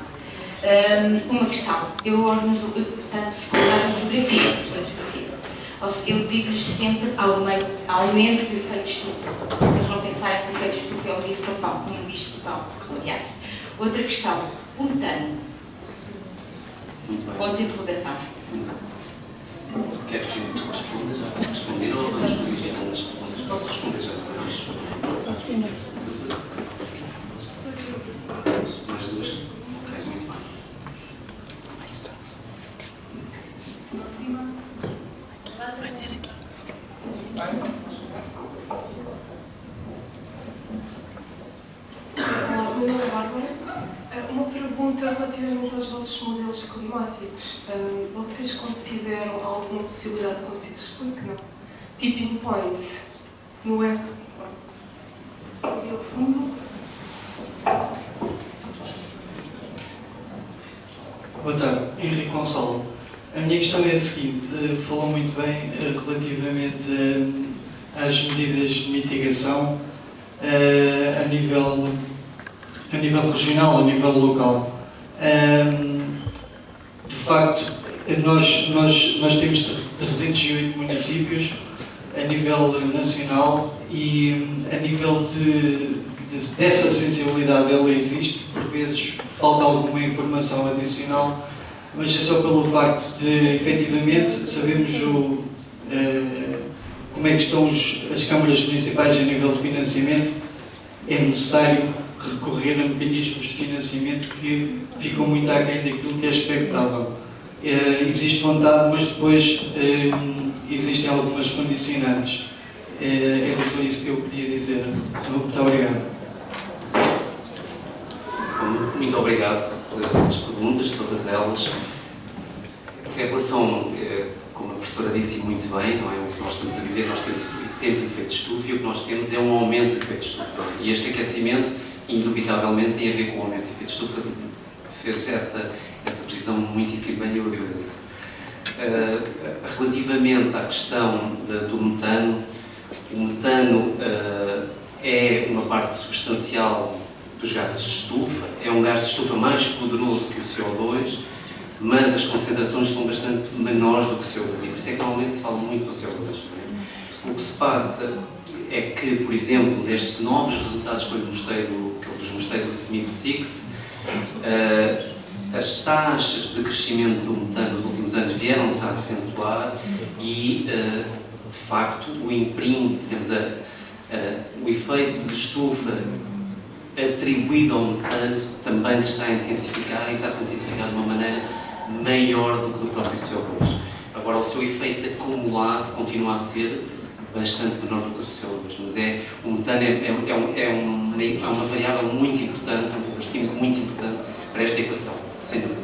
Uma questão. Eu organizo, portanto, secundário de geografia, professora de geografia. Eu digo-lhes sempre aumento do efeito estufa. Mas não pensarem que o efeito estufa é o bicho-papão, como um bicho-papão, aliás. Outra questão. O metano. Ponto de interrogação. Quer que eu responda já? Posso responder ou vamos corrigir algumas perguntas? Posso responder já? Sim. Mais 2? Ok, muito bem. Próxima. Vai ser aqui. Olá, meu nome é Bárbara. Uma pergunta relativamente aos vossos modelos climáticos. Vocês consideram alguma possibilidade que não se explique? Não. Tipping point no E ao fundo? Boa tarde, Henrique Gonçalo. A minha questão é a seguinte: falou muito bem relativamente às medidas de mitigação a nível regional, a nível local. De facto, nós temos 308 municípios a nível nacional e a nível dessa sensibilidade ela existe, por vezes falta alguma informação adicional, mas é só pelo facto de, efetivamente, sabermos como é que estão as câmaras municipais a nível de financiamento, é necessário recorrer a mecanismos de financiamento que ficam muito aquém daquilo que é expectável. Existe vontade, mas depois existem algumas condicionantes. Era só isso que eu queria dizer. Muito obrigado. Muito obrigado pelas perguntas, todas elas. Em relação, como a professora disse muito bem, não é? O que nós estamos a viver, nós temos sempre efeito de estufa e o que nós temos é um aumento do efeito de estufa. E este aquecimento, indubitavelmente, tem a ver com o aumento do efeito de estufa. Fez essa precisão muitíssimo bem e eu agradeço. Relativamente à questão do metano, o metano é uma parte substancial dos gases de estufa, é um gás de estufa mais poderoso que o CO2, mas as concentrações são bastante menores do que o CO2 e por isso é que normalmente se fala muito do CO2. O que se passa é que, por exemplo, nestes novos resultados que eu vos mostrei do CMIP-6, as taxas de crescimento do metano nos últimos anos vieram-se a acentuar e, de facto, o imprint, digamos, o efeito de estufa atribuído ao metano também se está a intensificar e está-se a intensificar de uma maneira maior do que o próprio CO2. Agora, o seu efeito acumulado continua a ser bastante menor do que o CO2, mas o metano é uma variável muito importante, um combustível muito importante para esta equação, sem dúvida.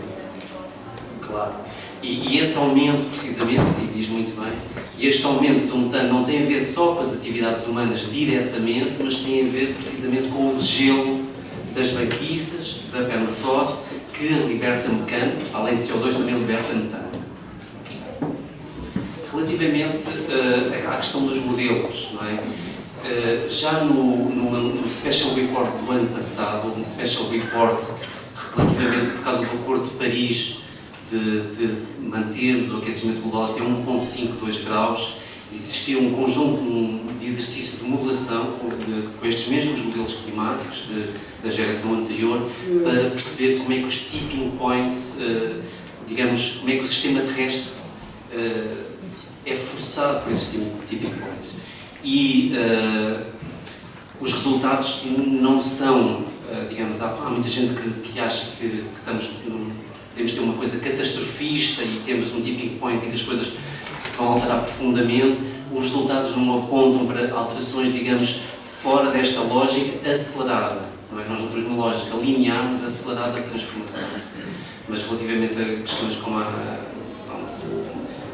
Claro. E esse aumento, precisamente, e diz muito bem, este aumento do metano não tem a ver só com as atividades humanas diretamente, mas tem a ver precisamente com o degelo das banquiças, da permafrost, que liberta metano, além de CO2 também liberta metano. Relativamente à questão dos modelos, não é? Já no Special Report do ano passado, houve um Special Report relativamente, por causa do Acordo de Paris, de mantermos o aquecimento global até 1,52 graus, existia um conjunto de exercício de modelação com estes mesmos modelos climáticos da geração anterior para perceber como é que os tipping points, digamos, como é que o sistema terrestre é forçado por esses tipping points. E os resultados não são digamos, há muita gente que acha que podemos ter uma coisa catastrofista e temos um tipping point em que as coisas se vão alterar profundamente. Os resultados não apontam para alterações, digamos, fora desta lógica acelerada. Não é? Nós não temos uma lógica linear, mas acelerada de transformação. Mas relativamente a questões como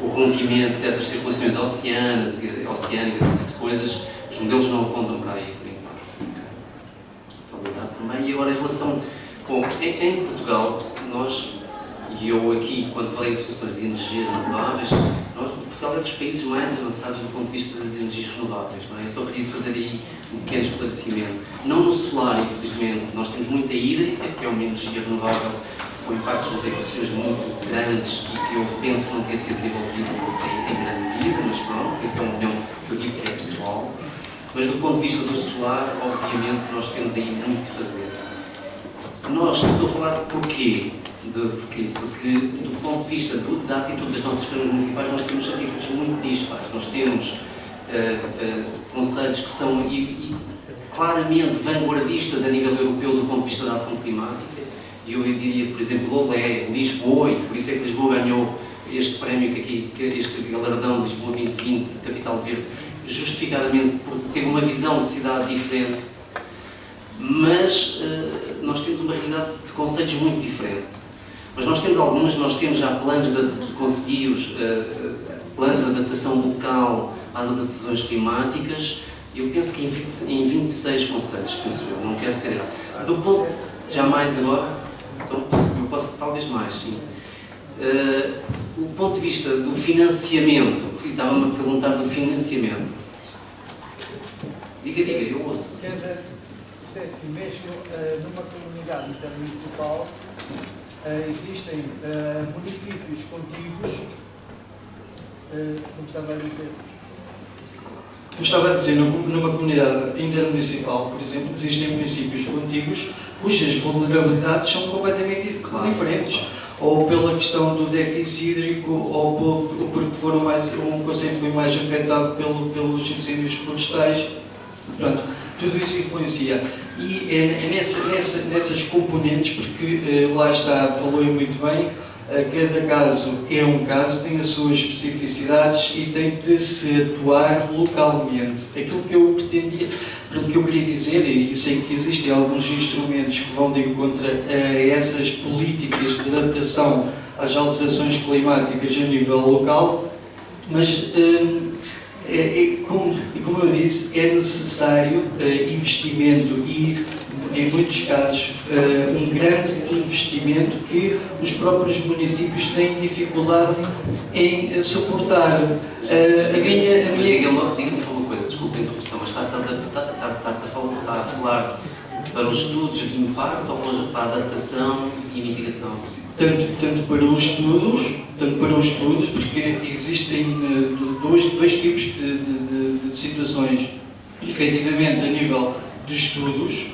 o rompimento de certas circulações oceânicas, esse tipo de coisas, os modelos não apontam para aí, por enquanto. Estabilidade também. E agora, em relação com... Em Portugal, nós, e eu aqui, quando falei de soluções de energia renováveis, Portugal é dos países mais avançados do ponto de vista das energias renováveis. Não é? Eu só queria fazer aí um pequeno esclarecimento. Não no solar, infelizmente, nós temos muita hídrica, que é uma energia renovável com impactos nos ecossistemas muito grandes e que eu penso que não devia ser desenvolvido em grande medida, mas pronto, esse é uma opinião que eu digo que é pessoal. Mas do ponto de vista do solar, obviamente que nós temos aí muito que fazer. Estou a falar porquê? Porque do ponto de vista da atitude das nossas câmaras municipais, nós temos atitudes muito dispares. Nós temos conselhos que são claramente vanguardistas a nível europeu do ponto de vista da ação climática. Eu diria, por exemplo, Olé, Lisboa, e por isso é que Lisboa ganhou este prémio este galardão de Lisboa 2020, Capital Verde, justificadamente porque teve uma visão de cidade diferente. Mas nós temos uma realidade de conselhos muito diferente. Mas nós temos já planos planos de adaptação local às adaptações climáticas. Eu penso que em 26 conselhos, penso eu, não quero ser errado. Jamais agora, então eu posso talvez mais, sim. O ponto de vista do financiamento, estava-me a perguntar do financiamento. Diga, eu ouço. Isto é assim mesmo, numa comunidade intermunicipal existem municípios contíguos, como estava a dizer. Como estava a dizer, numa comunidade intermunicipal, por exemplo, existem municípios contíguos cujas vulnerabilidades são completamente diferentes. Ou pela questão do déficit hídrico, ou porque um conceito foi mais afetado pelos incêndios florestais. Portanto, tudo isso influencia. E é nessas componentes, porque lá está, falou muito bem, cada caso é um caso, tem as suas especificidades e tem de se atuar localmente. Aquilo que eu pretendia, aquilo que eu queria dizer, e sei que existem alguns instrumentos que vão de encontro a essas políticas de adaptação às alterações climáticas a nível local, mas como eu disse, é necessário investimento e, em muitos casos, um grande investimento que os próprios municípios têm dificuldade em suportar. Diga-me só uma coisa, desculpa a interrupção, mas está-se a falar para os estudos de impacto ou para a adaptação e mitigação? Tanto para os estudos, porque existem dois tipos de situações, efetivamente a nível de estudos,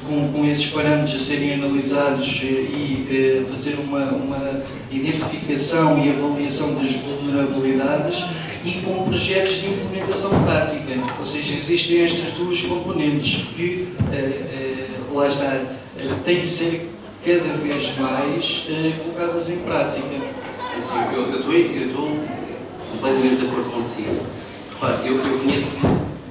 com esses parâmetros a serem analisados e fazer uma identificação e avaliação das vulnerabilidades, e com projetos de implementação prática. Ou seja, existem estas duas componentes que, lá está, têm de ser cada vez mais colocadas em prática. Eu estou completamente de acordo consigo. Repare, eu conheço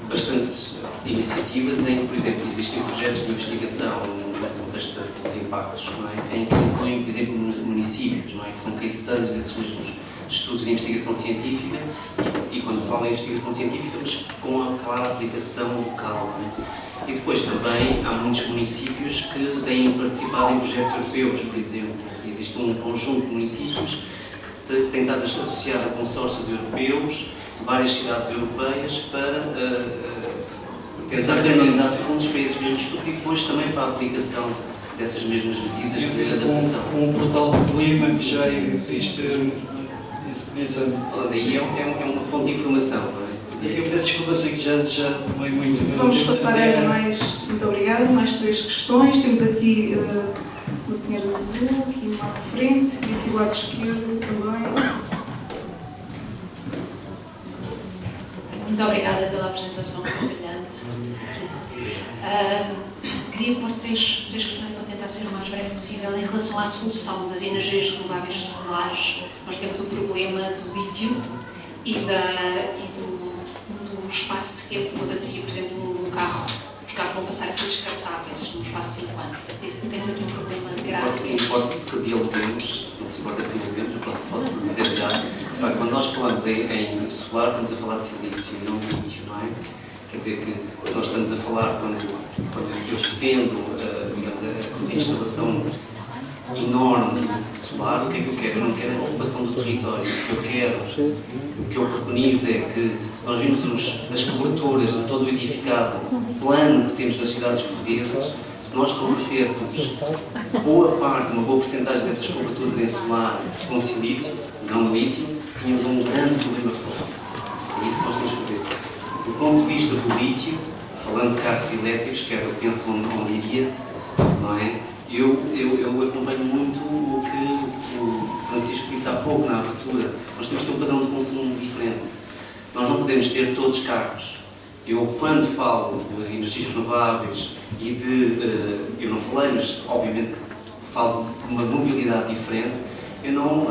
bastantes iniciativas em que, por exemplo, existem projetos de investigação no contexto dos impactos, não é? Em que incluem, por exemplo, municípios, não é? Que são case studies desses mesmos estudos de investigação científica, e quando falo em investigação científica, mas com a clara aplicação local. E depois também há muitos municípios que têm participado em projetos europeus, por exemplo. Existe um conjunto de municípios que tem estado associado a consórcios europeus, várias cidades europeias, para tentar canalizar fundos para esses mesmos estudos e depois também para a aplicação dessas mesmas medidas de adaptação. Com o portal do clima que já existe nesse âmbito. Daí é uma fonte de informação, não é? Eu peço desculpa, sei que já tomei muito. Vamos passar a mais. Muito obrigada. Mais 3 questões. Temos aqui uma senhora de azul, aqui à frente e aqui do lado esquerdo também. Muito obrigada pela apresentação brilhante. Queria pôr três questões para tentar ser o mais breve possível. Em relação à solução das energias renováveis solares, nós temos o problema do lítio e do espaço de tempo de uma bateria, por exemplo, no carro. Os carros vão passar a ser descartáveis no espaço de 5 anos. Temos aqui um problema grave. Em hipótese que dialoguemos, não se importa que dialoguemos, eu posso dizer já. Quando nós falamos em solar, estamos a falar de silício e não de lítio, não é? Quer dizer que nós estamos a falar, quando eu defendo a instalação enorme de solar, o que é que eu quero? Eu não quero a ocupação do território. O que eu preconizo é que, se nós vimos as coberturas de todo o edificado plano que temos nas cidades portuguesas, se nós convertêssemos boa parte, uma boa porcentagem dessas coberturas em solar com silício, não no lítio, tínhamos um grande problema resolvido. É isso que nós temos que fazer. Do ponto de vista do lítio, falando de carros elétricos, que eu penso onde iria, não é? Eu acompanho muito o que o Francisco disse há pouco na abertura. Nós temos que ter um padrão de consumo diferente. Nós não podemos ter todos carros. Eu, quando falo de energias renováveis e eu não falei, mas obviamente que falo de uma mobilidade diferente,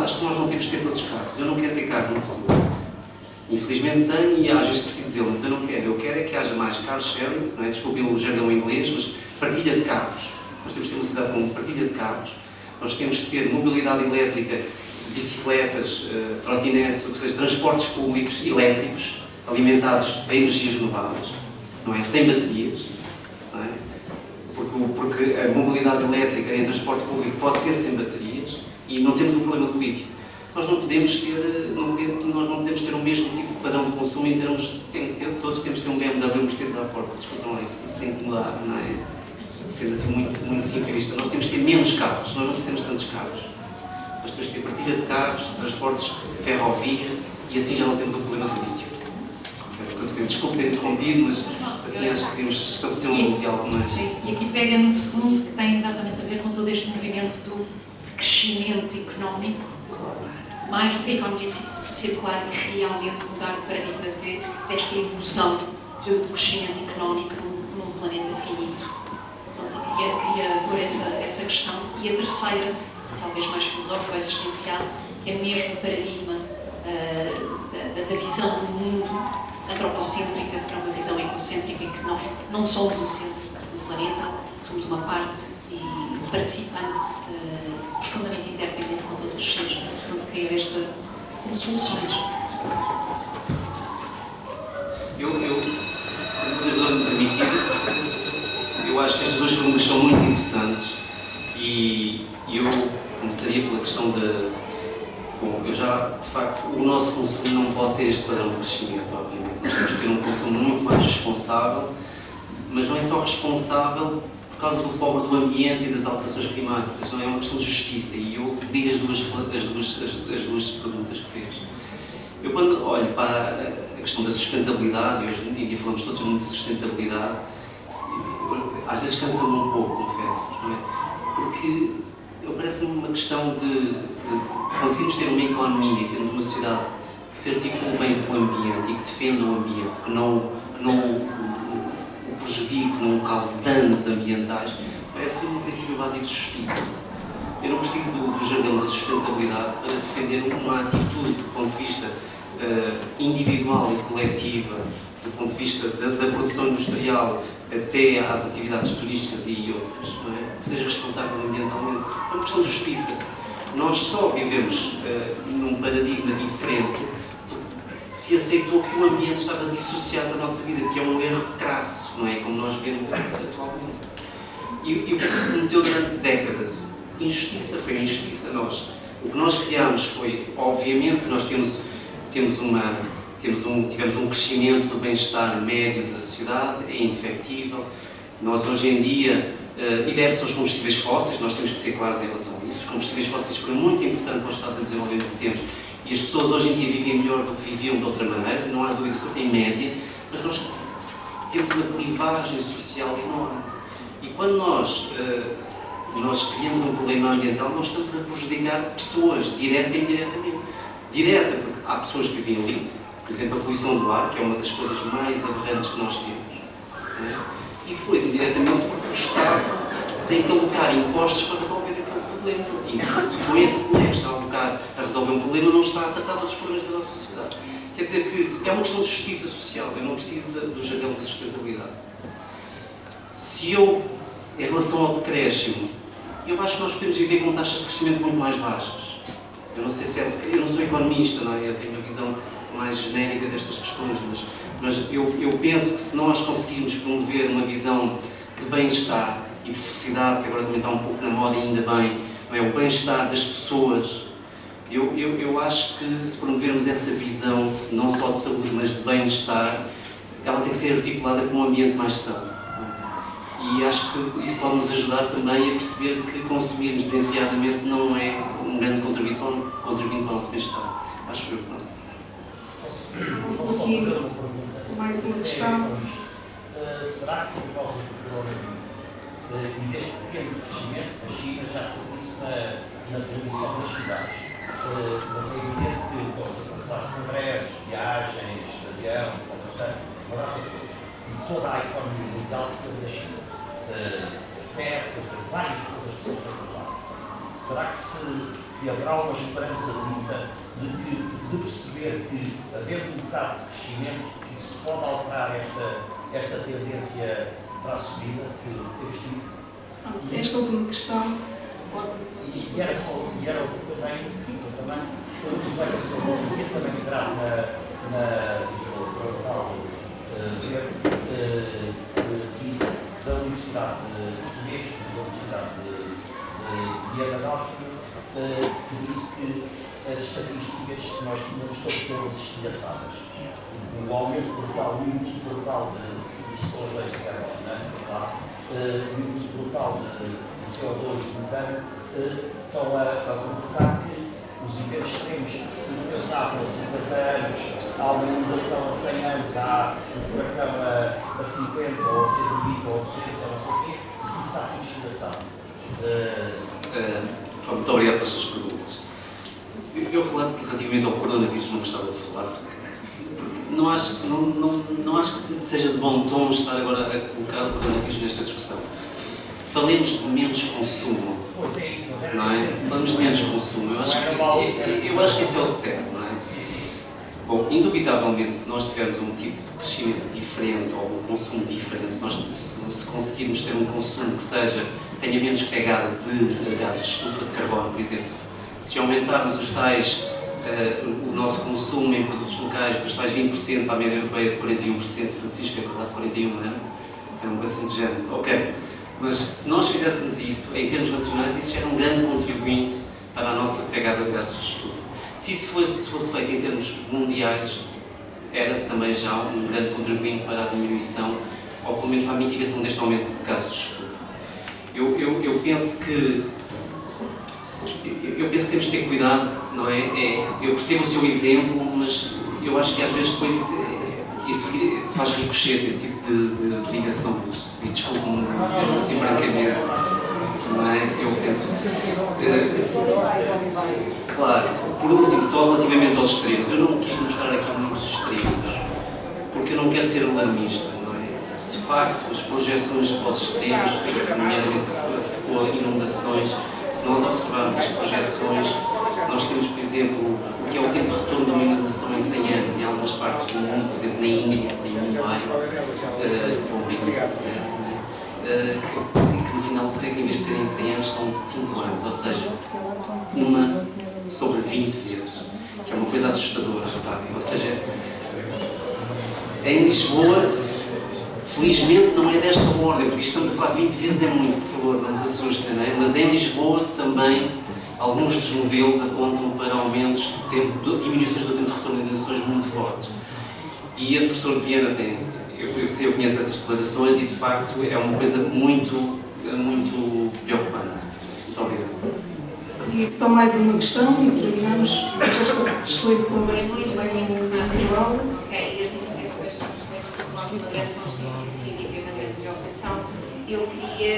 acho que nós não temos que ter todos os carros. Eu não quero ter carro no futuro. Infelizmente tenho e às vezes preciso dele, mas eu não quero. Eu quero é que haja mais car sharing, não é? Desculpem o jargão inglês, mas partilha de carros. Nós temos que ter uma cidade com partilha de carros. Nós temos que ter mobilidade elétrica, bicicletas, trotinetes, ou seja, transportes públicos elétricos, alimentados a energias renováveis, não é? Sem baterias, não é? Porque a mobilidade elétrica em transporte público pode ser sem baterias e não temos o problema do lítio. Nós não podemos ter o mesmo tipo de padrão de consumo em termos de todos temos que ter um BMW Mercedes à porta. Desculpa, não é isso tem que mudar, não é? Sendo assim muito simplista, nós temos que ter menos carros, nós não temos tantos carros. Nós temos que ter partilha de carros, transportes, ferrovia e assim já não temos o problema do lítio. Desculpe ter interrompido, mas assim acho que podemos estabelecer um diálogo mais. Sim, e aqui pega no segundo, que tem exatamente a ver com todo este movimento do crescimento económico, mais do que a economia circular e realmente mudar o paradigma desta ilusão do crescimento económico num planeta finito. Portanto, eu queria pôr essa questão. E a terceira, talvez mais filosófica ou existencial, é mesmo o paradigma da visão do mundo antropocêntrica para uma visão ecocêntrica em que nós não somos o centro do planeta, somos uma parte e participante profundamente interdependente com todos os seres. Portanto, queria ver se com soluções. Eu vou-me permitir, eu acho que estas duas perguntas são muito interessantes e eu começaria pela questão Bom, de facto, o nosso consumo não pode ter este padrão de crescimento, obviamente. Nós temos que ter um consumo muito mais responsável, mas não é só responsável por causa do pobre do ambiente e das alterações climáticas, não é uma questão de justiça. E eu digo as duas perguntas que fez. Eu, quando olho para a questão da sustentabilidade, e hoje em dia falamos todos muito de sustentabilidade, às vezes cansa-me um pouco, confesso, não é? Porque parece-me uma questão de conseguirmos ter uma economia, termos uma sociedade que se articule bem com o ambiente e que defenda o ambiente, que não o prejudique, que não cause danos ambientais, parece-me um princípio básico de justiça. Eu não preciso do jargão da sustentabilidade para defender uma atitude do ponto de vista individual e coletiva, do ponto de vista da produção industrial até às atividades turísticas e outras, não é? Seja responsável ambientalmente. É uma questão de justiça. Nós só vivemos num paradigma diferente se aceitou que o ambiente estava dissociado da nossa vida, que é um erro crasso, não é? Como nós vemos atualmente. E o que se cometeu durante décadas? Injustiça, foi a injustiça. O que nós criámos foi, obviamente, que nós tivemos um crescimento do bem-estar médio da sociedade, é indefectível. Nós hoje em dia, e deve-se aos combustíveis fósseis, nós temos que ser claros em relação a isso. Os combustíveis fósseis foram muito importantes para o estado de desenvolvimento que temos e as pessoas hoje em dia vivem melhor do que viviam de outra maneira, não há dúvida sobre, em média, mas nós temos uma clivagem social enorme. E quando nós criamos um problema ambiental, nós estamos a prejudicar pessoas, direta e indiretamente. Direta, porque há pessoas que vivem ali, por exemplo, a poluição do ar, que é uma das coisas mais aberrantes que nós temos. Não é? e depois, indiretamente, porque o Estado tem que alocar impostos para resolver aquele problema. E com esse dinheiro que está a alocar a resolver um problema, não está a tratar outros problemas da nossa sociedade. Quer dizer que é uma questão de justiça social, eu não preciso do jargão da sustentabilidade. Se eu, em relação ao decréscimo, eu acho que nós podemos viver com taxas de crescimento muito mais baixas. Eu não sei se eu não sou economista, não é? Eu tenho uma visão mais genérica destas questões, mas eu penso que se nós conseguirmos promover uma visão de bem-estar e de felicidade, que agora também está um pouco na moda e ainda bem, não é? O bem-estar das pessoas, eu acho que se promovermos essa visão, não só de saúde, mas de bem-estar, ela tem que ser articulada com um ambiente mais são. E acho que isso pode nos ajudar também a perceber que consumirmos desenfreadamente não é um grande contribuinte para o nosso bem-estar. Acho eu que não. Temos aqui mais uma questão. Será que por causa do coronavírus e deste pequeno crescimento, a China já se disse na transmissão das cidades? Mas é evidente que estão-se a passar congressos, viagens, avião, e toda a economia mundial depende da China. Peças, várias coisas que estão a falar. Será que haverá uma esperançazinha de perceber que, havendo um bocado de crescimento, que se pode alterar esta tendência para a subida que temos tido? Esta última questão pode... E era outra coisa ainda que fica também, quando o colega Sr. também entrar na Portugal disse da Universidade Portuguesa, da Universidade de Viena da Áustria, que disse que as estatísticas que nós tínhamos todas estilhaçadas. O aumento brutal, o índice brutal de emissões de carbono, o índice brutal de CO2 de metano, estão a provocar que os eventos extremos que se pensavam a 50 anos, há uma inundação a 100 anos, há um furacão a 50 ou a 120 ou a 200 ou não sei o quê, e isso está tudo estilhaçado. Muito obrigado pelas suas perguntas. Eu relativamente ao coronavírus não gostava de falar, porque não acho que seja de bom tom estar agora a colocar o coronavírus nesta discussão. Falemos de menos consumo, não é? Falemos de menos consumo. Eu acho que esse é o certo, não é? Bom, indubitavelmente, se nós tivermos um tipo de crescimento diferente ou um consumo diferente, se conseguirmos ter um consumo que tenha menos pegada de gases de estufa de carbono, por exemplo, se aumentarmos o nosso consumo em produtos locais dos tais 20% para a média europeia de 41%, Francisco, é verdade, 41%, não é? É uma coisa assim de género. Ok. Mas se nós fizéssemos isso em termos nacionais, isso era um grande contribuinte para a nossa pegada de gases de estufa. Se isso fosse feito em termos mundiais, era também já um grande contribuinte para a diminuição, ou pelo menos para a mitigação deste aumento de gases de estufa. Eu penso que temos de ter cuidado, não é? Eu percebo o seu exemplo, mas eu acho que às vezes depois isso faz ricochete, esse tipo de ligações. E desculpe-me dizer assim francamente, não é? Eu penso. Claro, por último, só relativamente aos extremos, eu não quis mostrar aqui muitos extremos, porque eu não quero ser alarmista, não é? De facto, as projeções para os extremos, nomeadamente ficou inundações, se nós observarmos as projeções, nós temos, por exemplo, o que é o tempo de retorno de uma inundação em 100 anos, em algumas partes do mundo, por exemplo, na Índia, em Mumbai, ou na Índia, que no final do século, em vez de serem 100 anos, são de 5 anos, ou seja, uma sobre 20 vezes, que é uma coisa assustadora, sabe? Ou seja, em Lisboa, felizmente não é desta ordem, porque estamos a falar 20 vezes é muito, por favor, não nos assustem, não é? Mas em Lisboa também, alguns dos modelos apontam para aumentos do tempo, diminuições do tempo de retorno de inundações muito fortes. E esse professor de Viena tem, eu conheço essas declarações e de facto é uma coisa muito preocupante. Muito obrigado. E só mais uma questão e terminamos esta excelente conversa que vai vir no festival. Ok, e as intervenções são excelentes porque nós uma grande consciência cívica e uma grande preocupação. Eu queria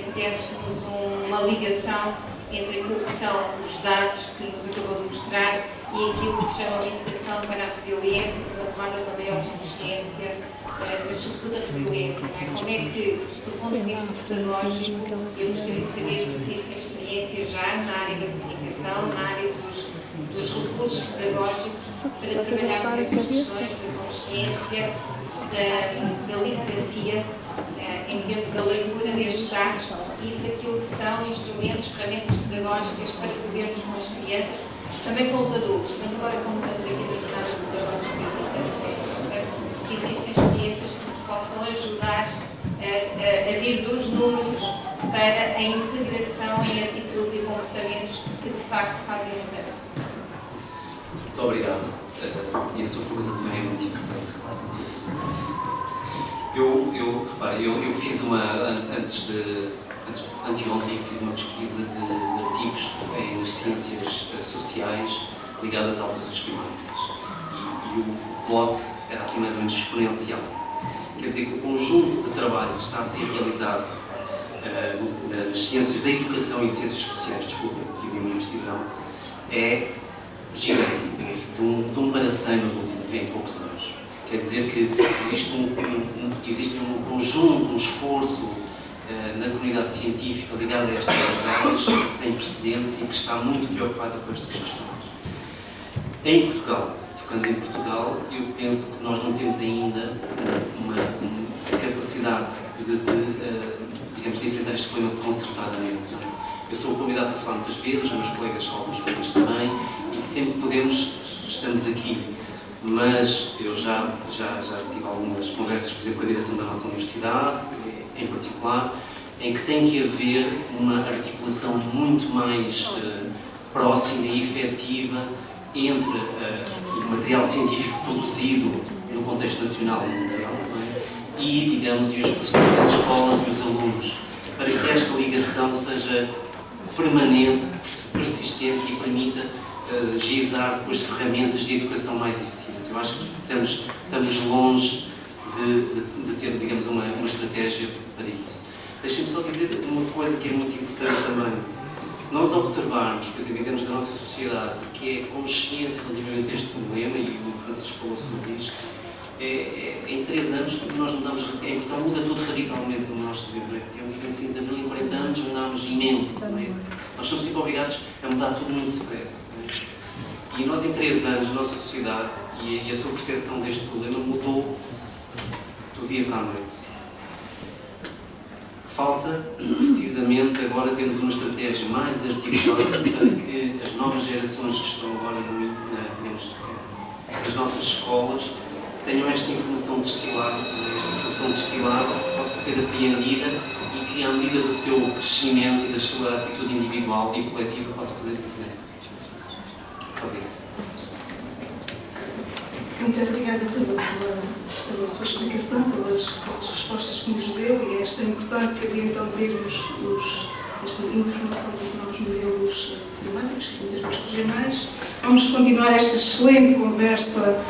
que dessemos uma ligação entre aquilo que são os dados que nos acabou de mostrar e aquilo que se chama uma educação para a resiliência e para a tomada de uma maior consciência mas sobretudo a resiliência, não é? Como é que, do ponto de vista pedagógico, eu gostaria de saber se existem experiências já na área da comunicação, na área dos recursos pedagógicos, para trabalhar estas questões da consciência, da literacia, em termos da leitura destes dados e daquilo que são instrumentos, ferramentas pedagógicas para podermos com as crianças, também com os adultos, mas agora como estamos aqui a tratar de pedagógicos, se existem experiências que nos possam ajudar a vir dos números para a integração em atitudes e comportamentos que de facto fazem a mudança. Muito obrigado. E a sua pergunta também é muito importante, claro. Eu fiz anteontem fiz uma pesquisa de artigos nas ciências sociais ligadas a alterações climáticas. E o plot era assim mais ou menos exponencial. Quer dizer que o conjunto de trabalho que está a ser realizado nas ciências da educação e ciências sociais, desculpa, tive uma imprecisão, é gigante, de um para 100 em poucos anos. Quer dizer que existe um conjunto, um esforço na comunidade científica ligada a estas áreas sem precedentes e que está muito preocupada com estas questões. Em Portugal, focando em Portugal, eu penso que nós não temos ainda uma capacidade de enfrentar este problema concertadamente. Eu sou convidado a falar muitas vezes, os meus colegas, alguns colegas também, e sempre podemos, estamos aqui. Mas eu já tive algumas conversas, por exemplo, com a direção da nossa universidade, em particular, em que tem que haver uma articulação muito mais próxima e efetiva entre o material científico produzido no contexto nacional e mundial e, digamos, e os professores das escolas e os alunos, para que esta ligação seja permanente, persistente e permita gizar depois de ferramentas de educação mais eficientes. Eu acho que estamos longe de ter, digamos, uma estratégia para isso. Deixem-me só dizer uma coisa que é muito importante também. Se nós observarmos, por exemplo, em termos da nossa sociedade, que é consciência relativamente a este problema, e o Francisco falou sobre isto, em 3 anos nós mudamos, em Portugal muda tudo radicalmente no nosso saber, é? Temos 25 de abril, em 40 anos mudámos imenso. Não é? Nós somos sempre obrigados a mudar tudo muito depressa. E nós, em 3 anos, a nossa sociedade e a sua percepção deste problema mudou do dia para a noite. Falta, precisamente, agora termos uma estratégia mais articulada para que as novas gerações que estão agora nas nossas escolas tenham esta informação destilada, possa ser apreendida e que, à medida do seu crescimento e da sua atitude individual e coletiva, possa fazer diferença. Muito obrigada pela sua explicação, pelas respostas que nos deu e esta importância de então termos esta informação dos novos modelos climáticos em termos regionais. Vamos continuar esta excelente conversa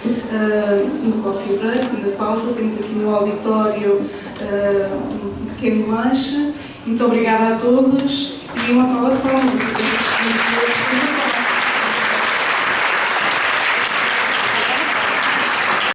no coffee break, na pausa. Temos aqui no auditório um pequeno lanche. Muito obrigada a todos e uma salva de palmas.